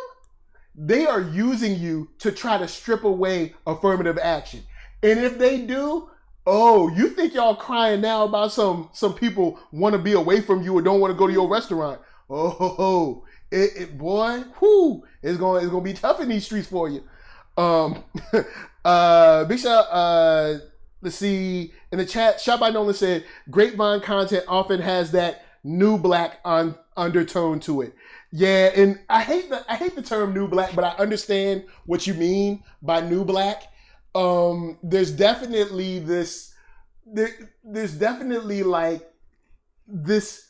They are using you to try to strip away affirmative action, and if they do, oh, you think y'all crying now about some people want to be away from you or don't want to go to your restaurant? Oh, boy, whoo, it's gonna be tough in these streets for you. Big shout, let's see, in the chat, Shot by Nolan said, Grapevine content often has that new black undertone to it. Yeah, and I hate the term new black, but I understand what you mean by new black. There's definitely like this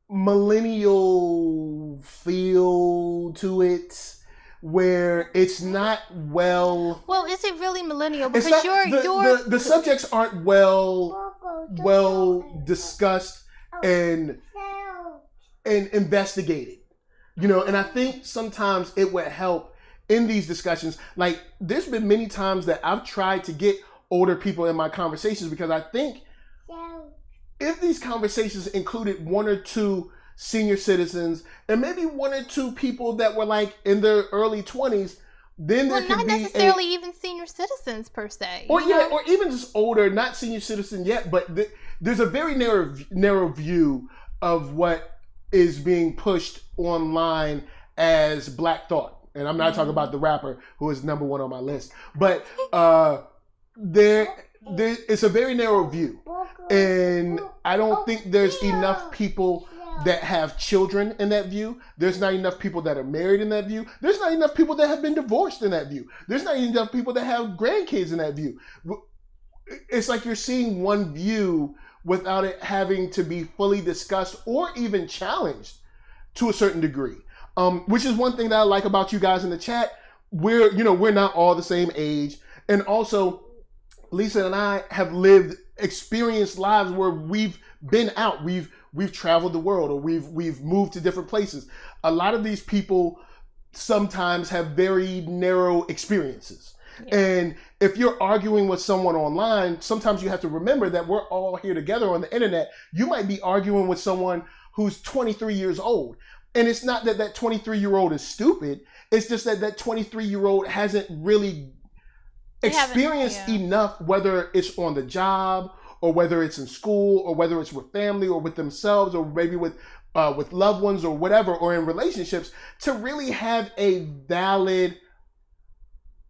millennial feel to it, where it's not well. Well, is it really millennial? Because the subjects aren't well discussed and investigated, you know. And I think sometimes it would help in these discussions. Like, there's been many times that I've tried to get older people in my conversations, because I think if these conversations included one or two senior citizens and maybe one or two people that were like in their early 20s, then there could be not necessarily even senior citizens per se. Or or even just older, not senior citizen yet, but there's a very narrow view of what is being pushed online as Black Thought. And I'm not talking about the rapper who is number one on my list, but it's a very narrow view, and I don't think there's enough people that have children in that view. There's not enough people that are married in that view. There's not enough people that have been divorced in that view. There's not enough people that have grandkids in that view. It's like you're seeing one view without it having to be fully discussed or even challenged to a certain degree. Which is one thing that I like about you guys in the chat. We're not all the same age, and also Lisa and I have experienced lives where we've been out, we've traveled the world, or we've moved to different places. A lot of these people sometimes have very narrow experiences. Yeah. And if you're arguing with someone online, sometimes you have to remember that we're all here together on the internet. You might be arguing with someone who's 23 years old. And it's not that 23-year-old is stupid. It's just that 23-year-old hasn't really experienced enough, whether it's on the job or whether it's in school or whether it's with family or with themselves or maybe with loved ones or whatever, or in relationships, to really have a valid,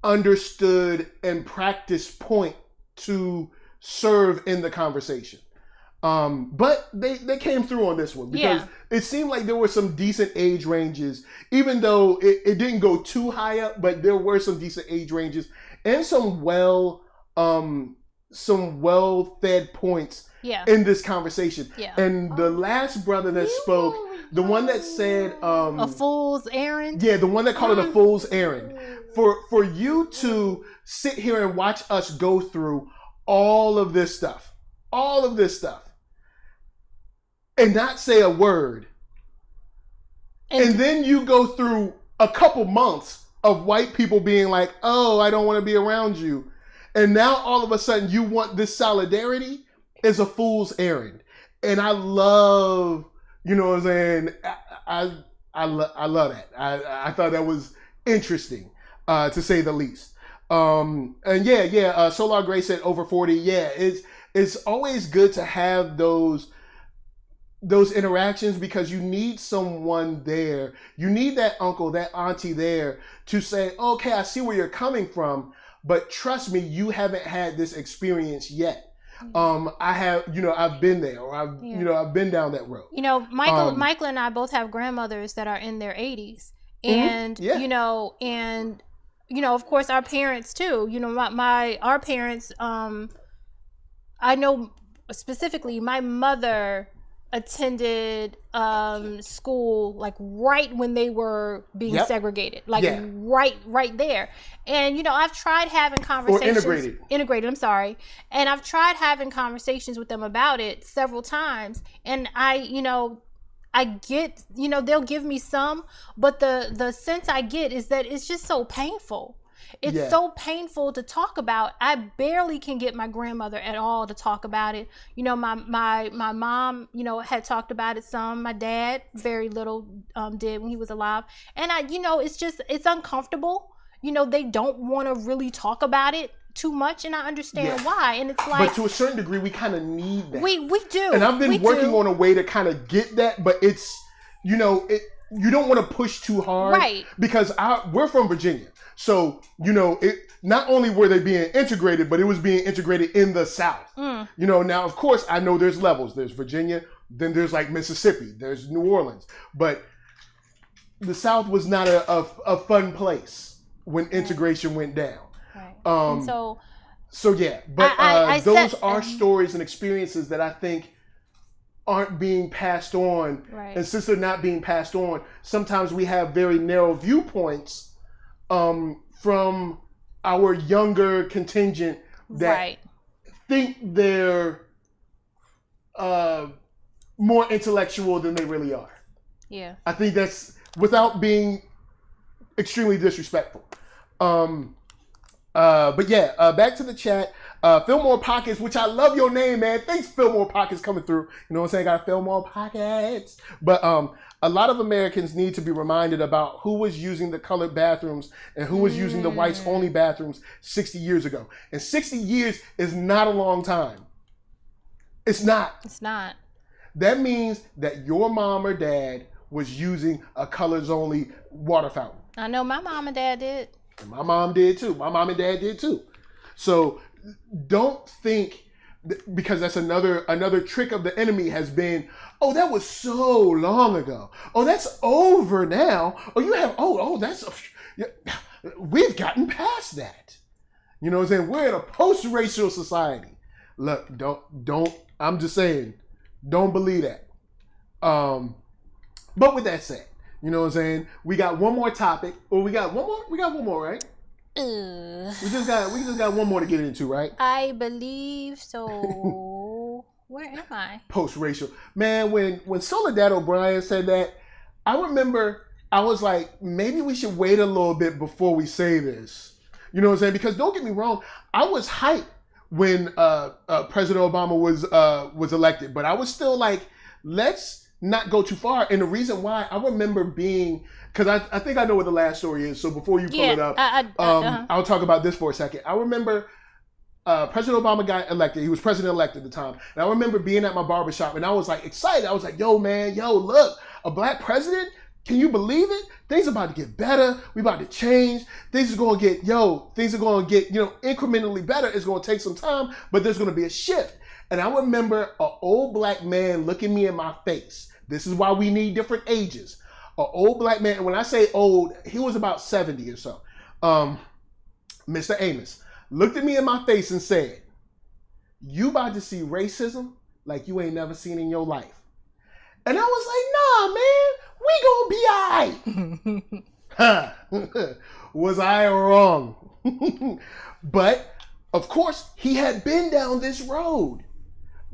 understood, and practiced point to serve in the conversation. But they came through on this one, because it seemed like there were some decent age ranges, even though it didn't go too high up, but there were some decent age ranges and some well-fed points in this conversation. Yeah. And the last brother that spoke, the one that said a fool's errand. Yeah, the one that called it a fool's errand. For you to sit here and watch us go through all of this stuff, and not say a word, And then you go through a couple months of white people being like, oh, I don't want to be around you. And now all of a sudden you want this solidarity is a fool's errand. And I love, you know what I'm saying? I love that. I thought that was interesting, to say the least. And Solar Gray said over 40. Yeah, it's always good to have those interactions because you need someone there. You need that uncle, that auntie there to say, okay, I see where you're coming from, but trust me, you haven't had this experience yet. I have, I've been there, or I've been down that road. Michael and I both have grandmothers that are in their 80s, and of course our parents too. Our parents. I know specifically my mother attended school like right when they were being segregated, right there. And I've tried having conversations, or integrated, I'm sorry, and I've tried having conversations with them about it several times, and I get, they'll give me some, but the sense I get is that it's just so painful. It's so painful to talk about. I barely can get my grandmother at all to talk about it. My mom, had talked about it some. My dad, very little, did when he was alive. And it's uncomfortable. They don't want to really talk about it too much, and I understand why. And it's like, but to a certain degree, we kind of need that. We do. And I've been working on a way to kind of get that, but it's, you don't want to push too hard, right? Because we're from Virginia. So, it not only were they being integrated, but it was being integrated in the South. Now, of course, I know there's levels. There's Virginia, then there's like Mississippi, there's New Orleans. But the South was not a fun place when integration went down. Right. Those are stories and experiences that I think aren't being passed on. Right. And since they're not being passed on, sometimes we have very narrow viewpoints from our younger contingent that think they're more intellectual than they really are. Yeah. I think that's, without being extremely disrespectful. Back to the chat. Fillmore Pockets, which I love your name, man. Thanks, Fillmore Pockets, coming through. You know what I'm saying? Got Fillmore Pockets. But a lot of Americans need to be reminded about who was using the colored bathrooms and who was using the whites-only bathrooms 60 years ago. And 60 years is not a long time. It's not. It's not. That means that your mom or dad was using a colors-only water fountain. I know my mom and dad did. And my mom did too. My mom and dad did too. So don't think, because that's another trick of the enemy has been, oh, that was so long ago. Oh, that's over now. We've gotten past that. You know what I'm saying? We're in a post-racial society. Look, don't, I'm just saying, don't believe that. But with that said, you know what I'm saying? We got one more topic. Or we got one more? We got one more, right? We just got one more to get into, right? I believe so. Where am I? Post-racial. Man, when Soledad O'Brien said that, I remember I was like, maybe we should wait a little bit before we say this. You know what I'm saying? Because don't get me wrong, I was hyped when President Obama was elected, but I was still like, let's not go too far. And the reason why, I remember being, because I think I know what the last story is, so before you pull it up, I'll talk about this for a second. I remember President Obama got elected. He was president-elect at the time. And I remember being at my barbershop, and I was like excited. I was like, yo, man, look, a black president? Can you believe it? Things are about to get better. We about to change. Things are going to get incrementally better. It's going to take some time, but there's going to be a shift. And I remember an old black man looking me in my face. This is why we need different ages. An old black man, and when I say old, he was about 70 or so. Mr. Amos looked at me in my face and said, you about to see racism like you ain't never seen in your life. And I was like, nah, man, we gonna be all right. Was I wrong? But, of course, he had been down this road.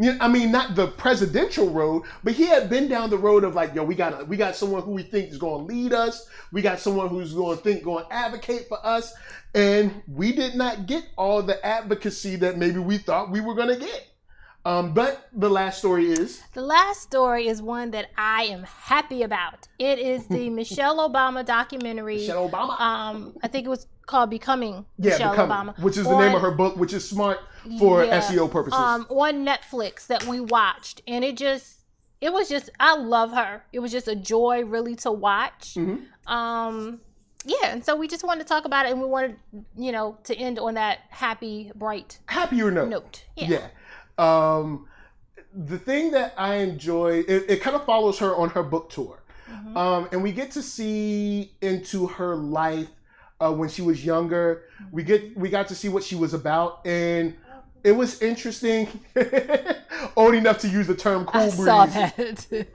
You know, I mean, not the presidential road, but he had been down the road of like, yo, we got someone who we think is going to lead us. We got someone who's going to advocate for us. And we did not get all the advocacy that maybe we thought we were going to get. But the last story is? The last story is one that I am happy about. It is the Michelle Obama documentary. Michelle Obama? I think it was called Becoming Michelle Obama. Which is the name of her book, which is smart for SEO purposes. On Netflix that we watched. And it was just, I love her. It was just a joy really to watch. Mm-hmm. And so we just wanted to talk about it, and we wanted, to end on that happier note. Yeah. The thing that I enjoy, it kind of follows her on her book tour. Mm-hmm. And we get to see into her life when she was younger. We got to see what she was about, and it was interesting. Old enough to use the term cool breeze. I saw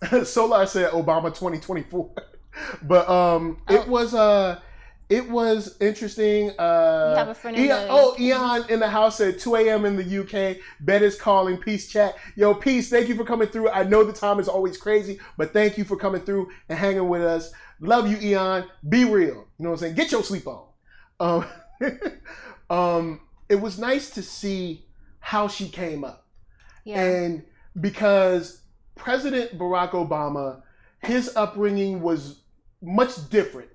that. Solar said Obama 2024. But it was interesting. You have a friend Eon in the house said 2 a.m. in the UK. Bet is calling. Peace chat. Yo, peace. Thank you for coming through. I know the time is always crazy, but thank you for coming through and hanging with us. Love you, Eon. Be real. You know what I'm saying? Get your sleep on. It was nice to see how she came up. Yeah. And because President Barack Obama, his upbringing was much different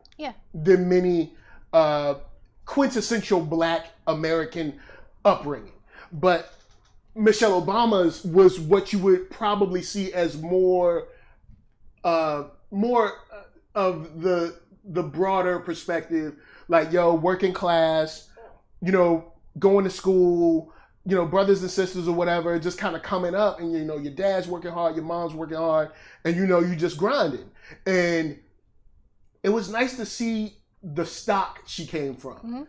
than many quintessential Black American upbringing. But Michelle Obama's was what you would probably see as more of the broader perspective, like, working class, going to school, brothers and sisters or whatever, just kind of coming up, and your dad's working hard, your mom's working hard, and you just grinding. And it was nice to see the stock she came from.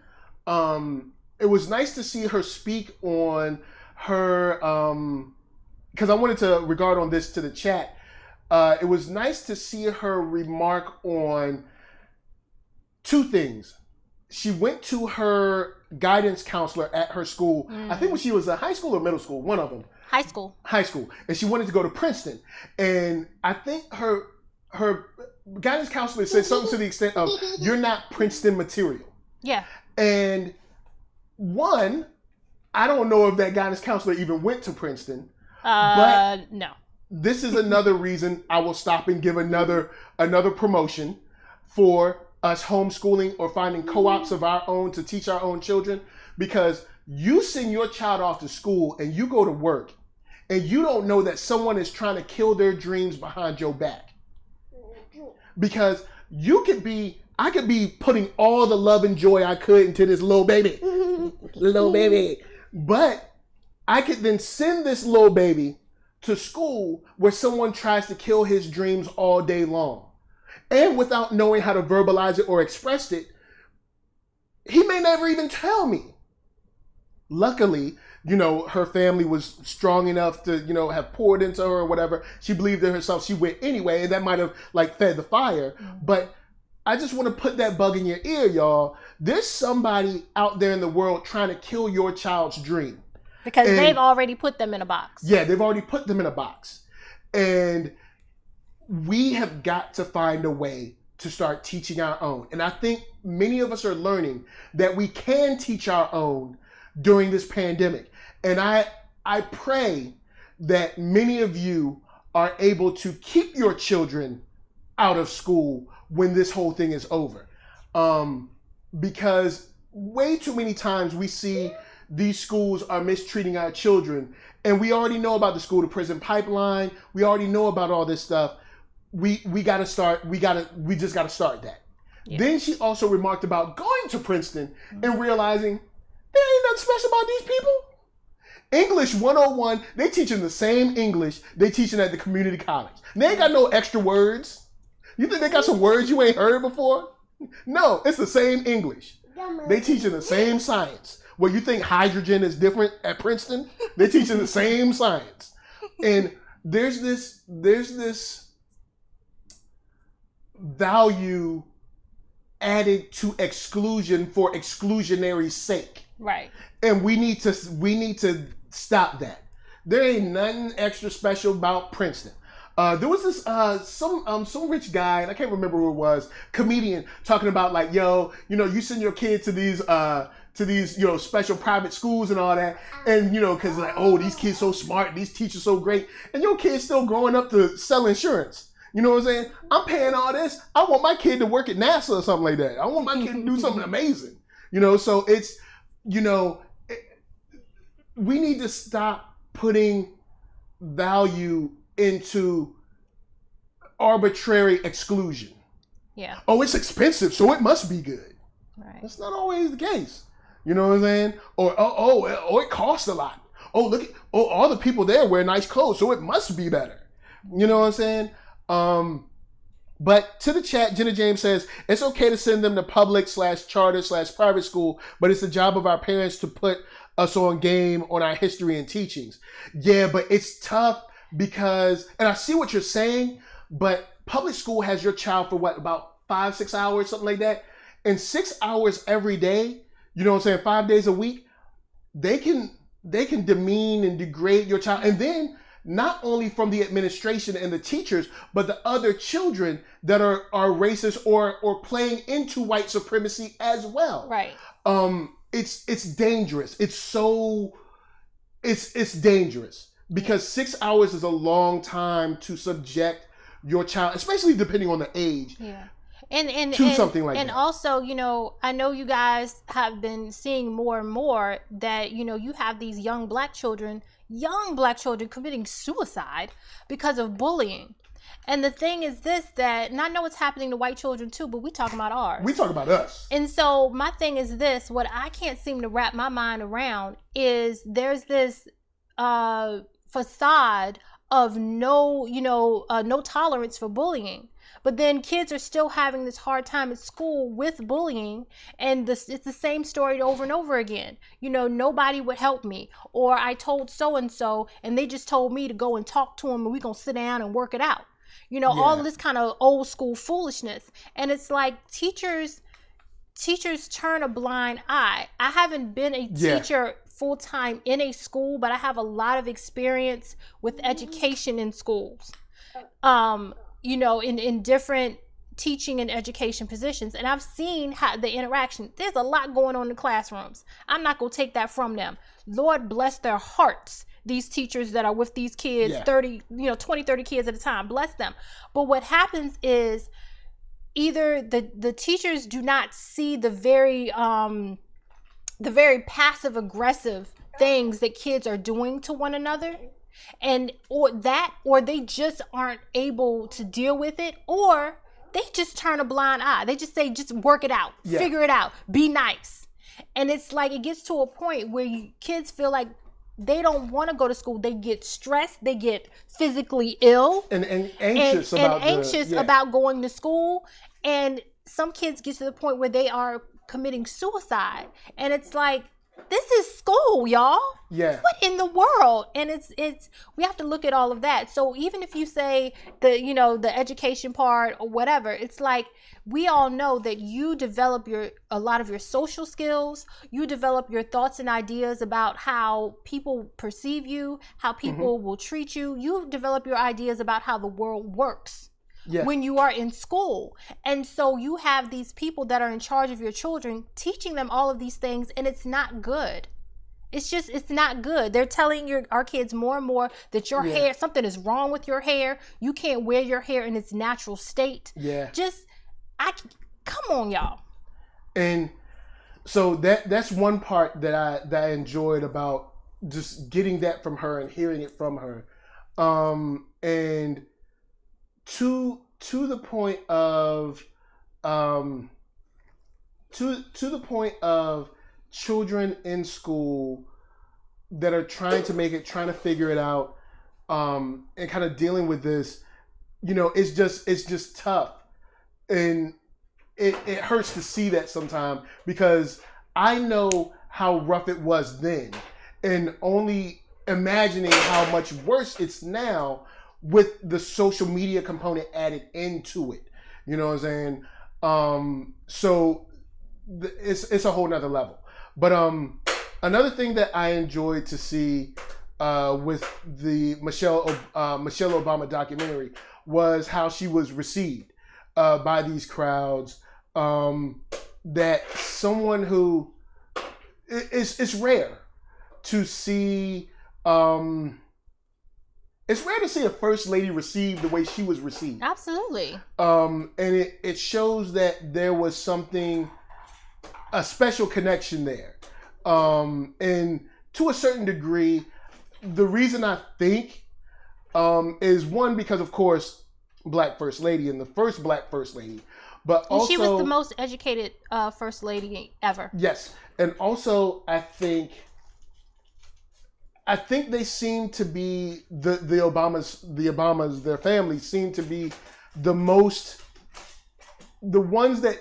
Mm-hmm. It was nice to see her speak on her, because I wanted to regard on this to the chat. It was nice to see her remark on two things. She went to her guidance counselor at her school. I think when she was in high school or middle school, one of them. High school. And she wanted to go to Princeton. And I think her guidance counselor said something to the extent of, you're not Princeton material. Yeah. And one, I don't know if that guidance counselor even went to Princeton. But no. This is another reason I will stop and give another promotion for us homeschooling or finding co-ops of our own to teach our own children, because you send your child off to school and you go to work and you don't know that someone is trying to kill their dreams behind your back. Because I could be putting all the love and joy I could into this little baby. But I could then send this little baby to school where someone tries to kill his dreams all day long. And without knowing how to verbalize it or express it, he may never even tell me. Luckily, her family was strong enough to, have poured into her or whatever. She believed in herself. She went anyway, and that might have fed the fire. Mm-hmm. But I just want to put that bug in your ear, y'all. There's somebody out there in the world trying to kill your child's dream. Because they've already put them in a box. Yeah, they've already put them in a box. And we have got to find a way to start teaching our own. And I think many of us are learning that we can teach our own during this pandemic. And I pray that many of you are able to keep your children out of school when this whole thing is over. Because way too many times we see these schools are mistreating our children. And we already know about the school to prison pipeline. We already know about all this stuff. We just gotta start that. Yeah. Then she also remarked about going to Princeton and realizing there ain't nothing special about these people. English 101, they teaching the same English they teaching at the community college. They ain't got no extra words. You think they got some words you ain't heard before? No, it's the same English. They teaching the same science. Well, you think hydrogen is different at Princeton? They're teaching the same science. And there's this value added to exclusion for exclusionary sake. Right. And we need to stop that. There ain't nothing extra special about Princeton. There was this some rich guy, and I can't remember who it was, comedian, talking about like, yo, you know, you send your kid to these you know, special private schools and all that, and you know, because like, oh, these kids so smart, these teachers so great, and your kid's still growing up to sell insurance. You know what I'm saying? I'm paying all this. I want my kid to work at NASA or something like that. I want my kid to do something amazing. You know, so it's, you know, we need to stop putting value into arbitrary exclusion. Yeah. Oh, it's expensive, so it must be good. Right. That's not always the case. You know what I'm saying? Or it costs a lot. Oh, look, all the people there wear nice clothes, so it must be better. You know what I'm saying? But to the chat, Jenna James says, it's okay to send them to public/charter/private school, but it's the job of our parents to put us on game on our history and teachings. Yeah, but it's tough because, and I see what you're saying, but public school has your child for what, about 5-6 hours, something like that? And 6 hours every day, you know what I'm saying, 5 days a week, they can demean and degrade your child. And then not only from the administration and the teachers, but the other children that are racist or playing into white supremacy as well. Right. It's dangerous. It's dangerous because 6 hours is a long time to subject your child, especially depending on the age. Yeah. Something like that. And also, you know, I know you guys have been seeing more and more that, you know, you have these young black children committing suicide because of bullying. And the thing is this, that, and I know it's happening to white children too, but we talking about ours. We talk about us. And so my thing is this, what I can't seem to wrap my mind around is there's this facade of no tolerance for bullying. But then kids are still having this hard time at school with bullying, and it's the same story over and over again. You know, nobody would help me, or I told so-and-so, and they just told me to go and talk to them, and we're going to sit down and work it out. You know, all of this kind of old school foolishness. And it's like teachers turn a blind eye. I haven't been a teacher full-time in a school, but I have a lot of experience with education in schools. You know, in different teaching and education positions. And I've seen how the interaction, there's a lot going on in the classrooms. I'm not going to take that from them. Lord bless their hearts, these teachers that are with these kids, 20, 30 kids at a time, bless them. But what happens is either the teachers do not see the very passive aggressive things that kids are doing to one another, or they just aren't able to deal with it, or they just turn a blind eye. They just say, just work it out, figure it out, be nice. And it's like, it gets to a point where kids feel like they don't want to go to school. They get stressed, they get physically ill and anxious about going to school. And some kids get to the point where they are committing suicide. And it's like, this is school, y'all. Yeah. What in the world? And it's we have to look at all of that. So even if you say the education part or whatever, it's like we all know that you develop a lot of your social skills, you develop your thoughts and ideas about how people perceive you, how people will treat you. You develop your ideas about how the world works. When you are in school. And so you have these people that are in charge of your children teaching them all of these things, and it's not good. It's not good. They're telling our kids more and more that your hair, something is wrong with your hair. You can't wear your hair in its natural state. Come on, y'all. And so that's one part that I enjoyed about just getting that from her and hearing it from her. And to the point of children in school that are trying to figure it out, and kind of dealing with this, it's just tough, and it hurts to see that sometimes, because I know how rough it was then, and only imagining how much worse it's now with the social media component added into it. You know what I'm saying? So it's a whole nother level. But Another thing that I enjoyed to see with the Michelle Obama documentary was how she was received by these crowds. That someone who it's rare to see. It's rare to see a first lady received the way she was received. Absolutely. And it shows that there was a special connection there. And to a certain degree, the reason I think is one, because of course, black first lady and the first black first lady, but also she was the most educated first lady ever. Yes, and also I think they seem to be the Obamas, their families seem to be the ones that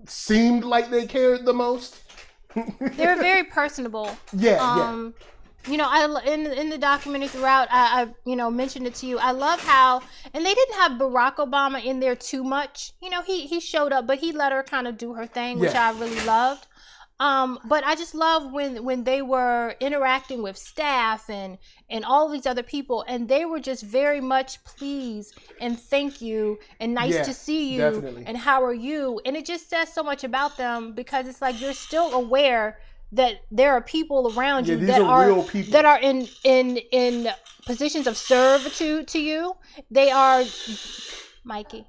seemed like they cared the most. They were very personable. Yeah. You know, in the documentary throughout, I mentioned it to you. I love how, and they didn't have Barack Obama in there too much. You know, he showed up, but he let her kind of do her thing, which I really loved. But I just love when they were interacting with staff and all these other people, and they were just very much pleased and thank you and nice to see you, definitely. And how are you? And it just says so much about them, because it's like you're still aware that there are people around you that are real people, that are in positions of servitude to you. They are, Mikey.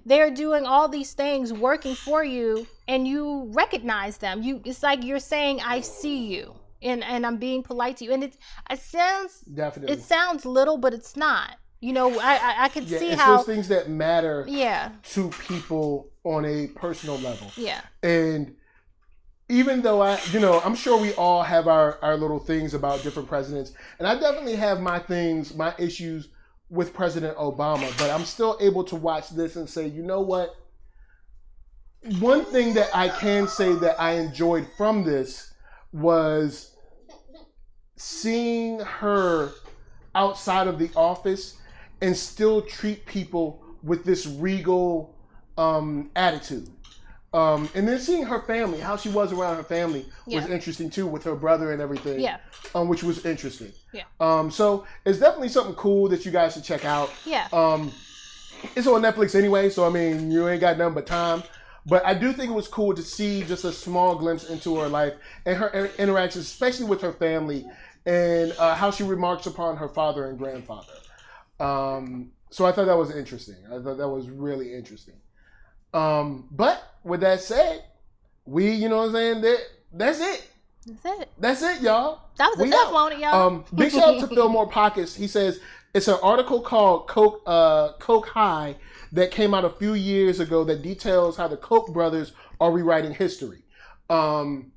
They're doing all these things, working for you, and you recognize them. It's like you're saying, "I see you," and I'm being polite to you. And it sounds definitely. It sounds little, but it's not. You know, I can see it's how those things that matter. To people on a personal level. And even though I'm sure we all have our little things about different presidents, and I definitely have my issues with President Obama, but I'm still able to watch this and say, you know what? One thing that I can say that I enjoyed from this was seeing her outside of the office and still treat people with this regal attitude. And then seeing her family, how she was around her family was interesting too, with her brother and everything. Which was interesting. So it's definitely something cool that you guys should check out. It's on Netflix anyway, so I mean, you ain't got nothing but time. But I do think it was cool to see just a small glimpse into her life and her interactions, especially with her family, and how she remarks upon her father and grandfather. So I thought that was interesting. I thought that was really interesting. But with that said, you know what I'm saying? That's it. That's it, y'all. That was enough on it, y'all. Big shout out to Fillmore Pockets. He says it's an article called Coke High that came out a few years ago that details how the Koch brothers are rewriting history. And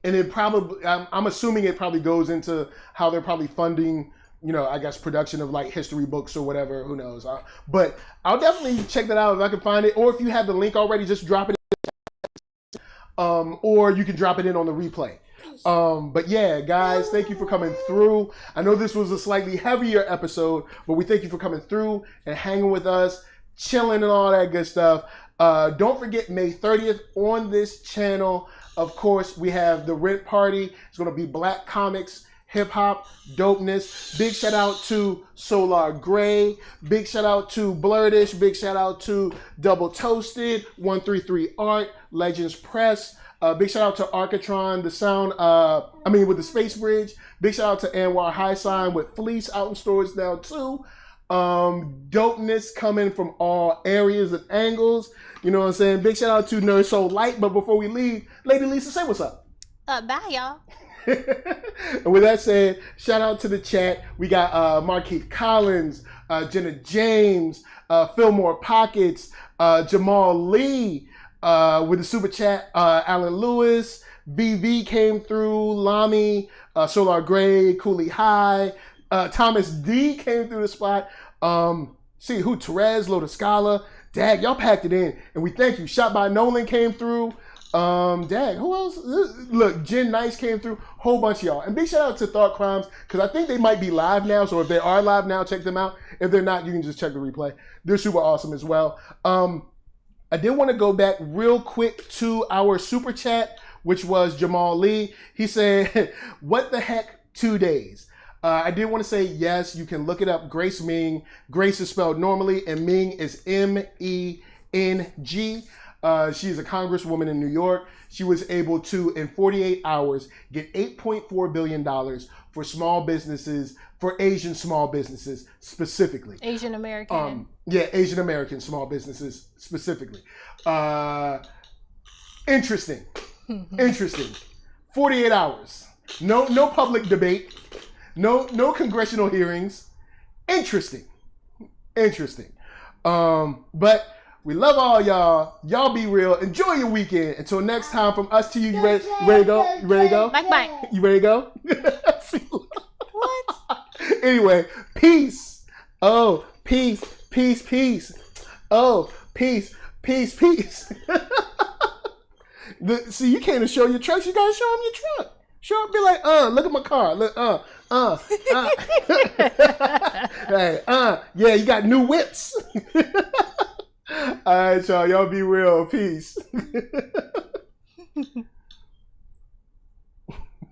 it probably, I'm assuming it probably goes into how they're probably funding, I guess, production of like history books or whatever. Who knows? But I'll definitely check that out if I can find it. Or if you have the link already, just drop it. Or you can drop it in on the replay. But yeah, guys, thank you for coming through. I know this was a slightly heavier episode, but we thank you for coming through and hanging with us, chilling and all that good stuff. Don't forget May 30th on this channel. Of course, we have the Rent Party. It's going to be Black Comics, Hip Hop, Dopeness. Big shout out to Solar Gray. Big shout out to Blurdish. Big shout out to Double Toasted, 133 Art, Legends Press. Big shout out to Arcatron, the sound, with the Space Bridge. Big shout out to Anwar High Sign with Fleece out in stores now too. Dopeness coming from all areas and angles. You know what I'm saying? Big shout out to NERDSoulite. But before we leave, Lady Lisa, say what's up. Bye, y'all. And with that said, shout out to the chat. We got Marquise Collins, Jenna James, Fillmore Pockets, Jamal Lee, with the super chat, Alan Lewis, BV came through, Lamy, Solar Gray, Cooley High, Thomas D came through the spot. See who? Therese, Lotus Scala, Dag, y'all packed it in, and we thank you. Shot by Nolan came through. Dag, who else? Look, Jen Nice came through. Whole bunch of y'all. And big shout out to Thought Crimes, because I think they might be live now. So if they are live now, check them out. If they're not, you can just check the replay. They're super awesome as well. I did want to go back real quick to our super chat. which was Jamal Lee. He said, what the heck, 2 days? I did want to say, yes, you can look it up. Grace Ming. Grace is spelled normally, and Ming is M-E-N-G. She is a congresswoman in New York. She was able to, in 48 hours, get $8.4 billion for small businesses, for Asian small businesses specifically. Asian American. Asian American small businesses specifically. Interesting. Interesting. 48 hours. No public debate. No congressional hearings. Interesting. But we love all y'all. Y'all be real. Enjoy your weekend. Until next time, from us to you. You ready to go? You ready to go? Bye. You ready to go? What? Anyway, peace. Oh, peace. Oh, peace. See, you can't show your trucks. You gotta show them your truck. Show them, be like, look at my car. Look, Hey, yeah, you got new whips. All right, y'all. Y'all be real. Peace.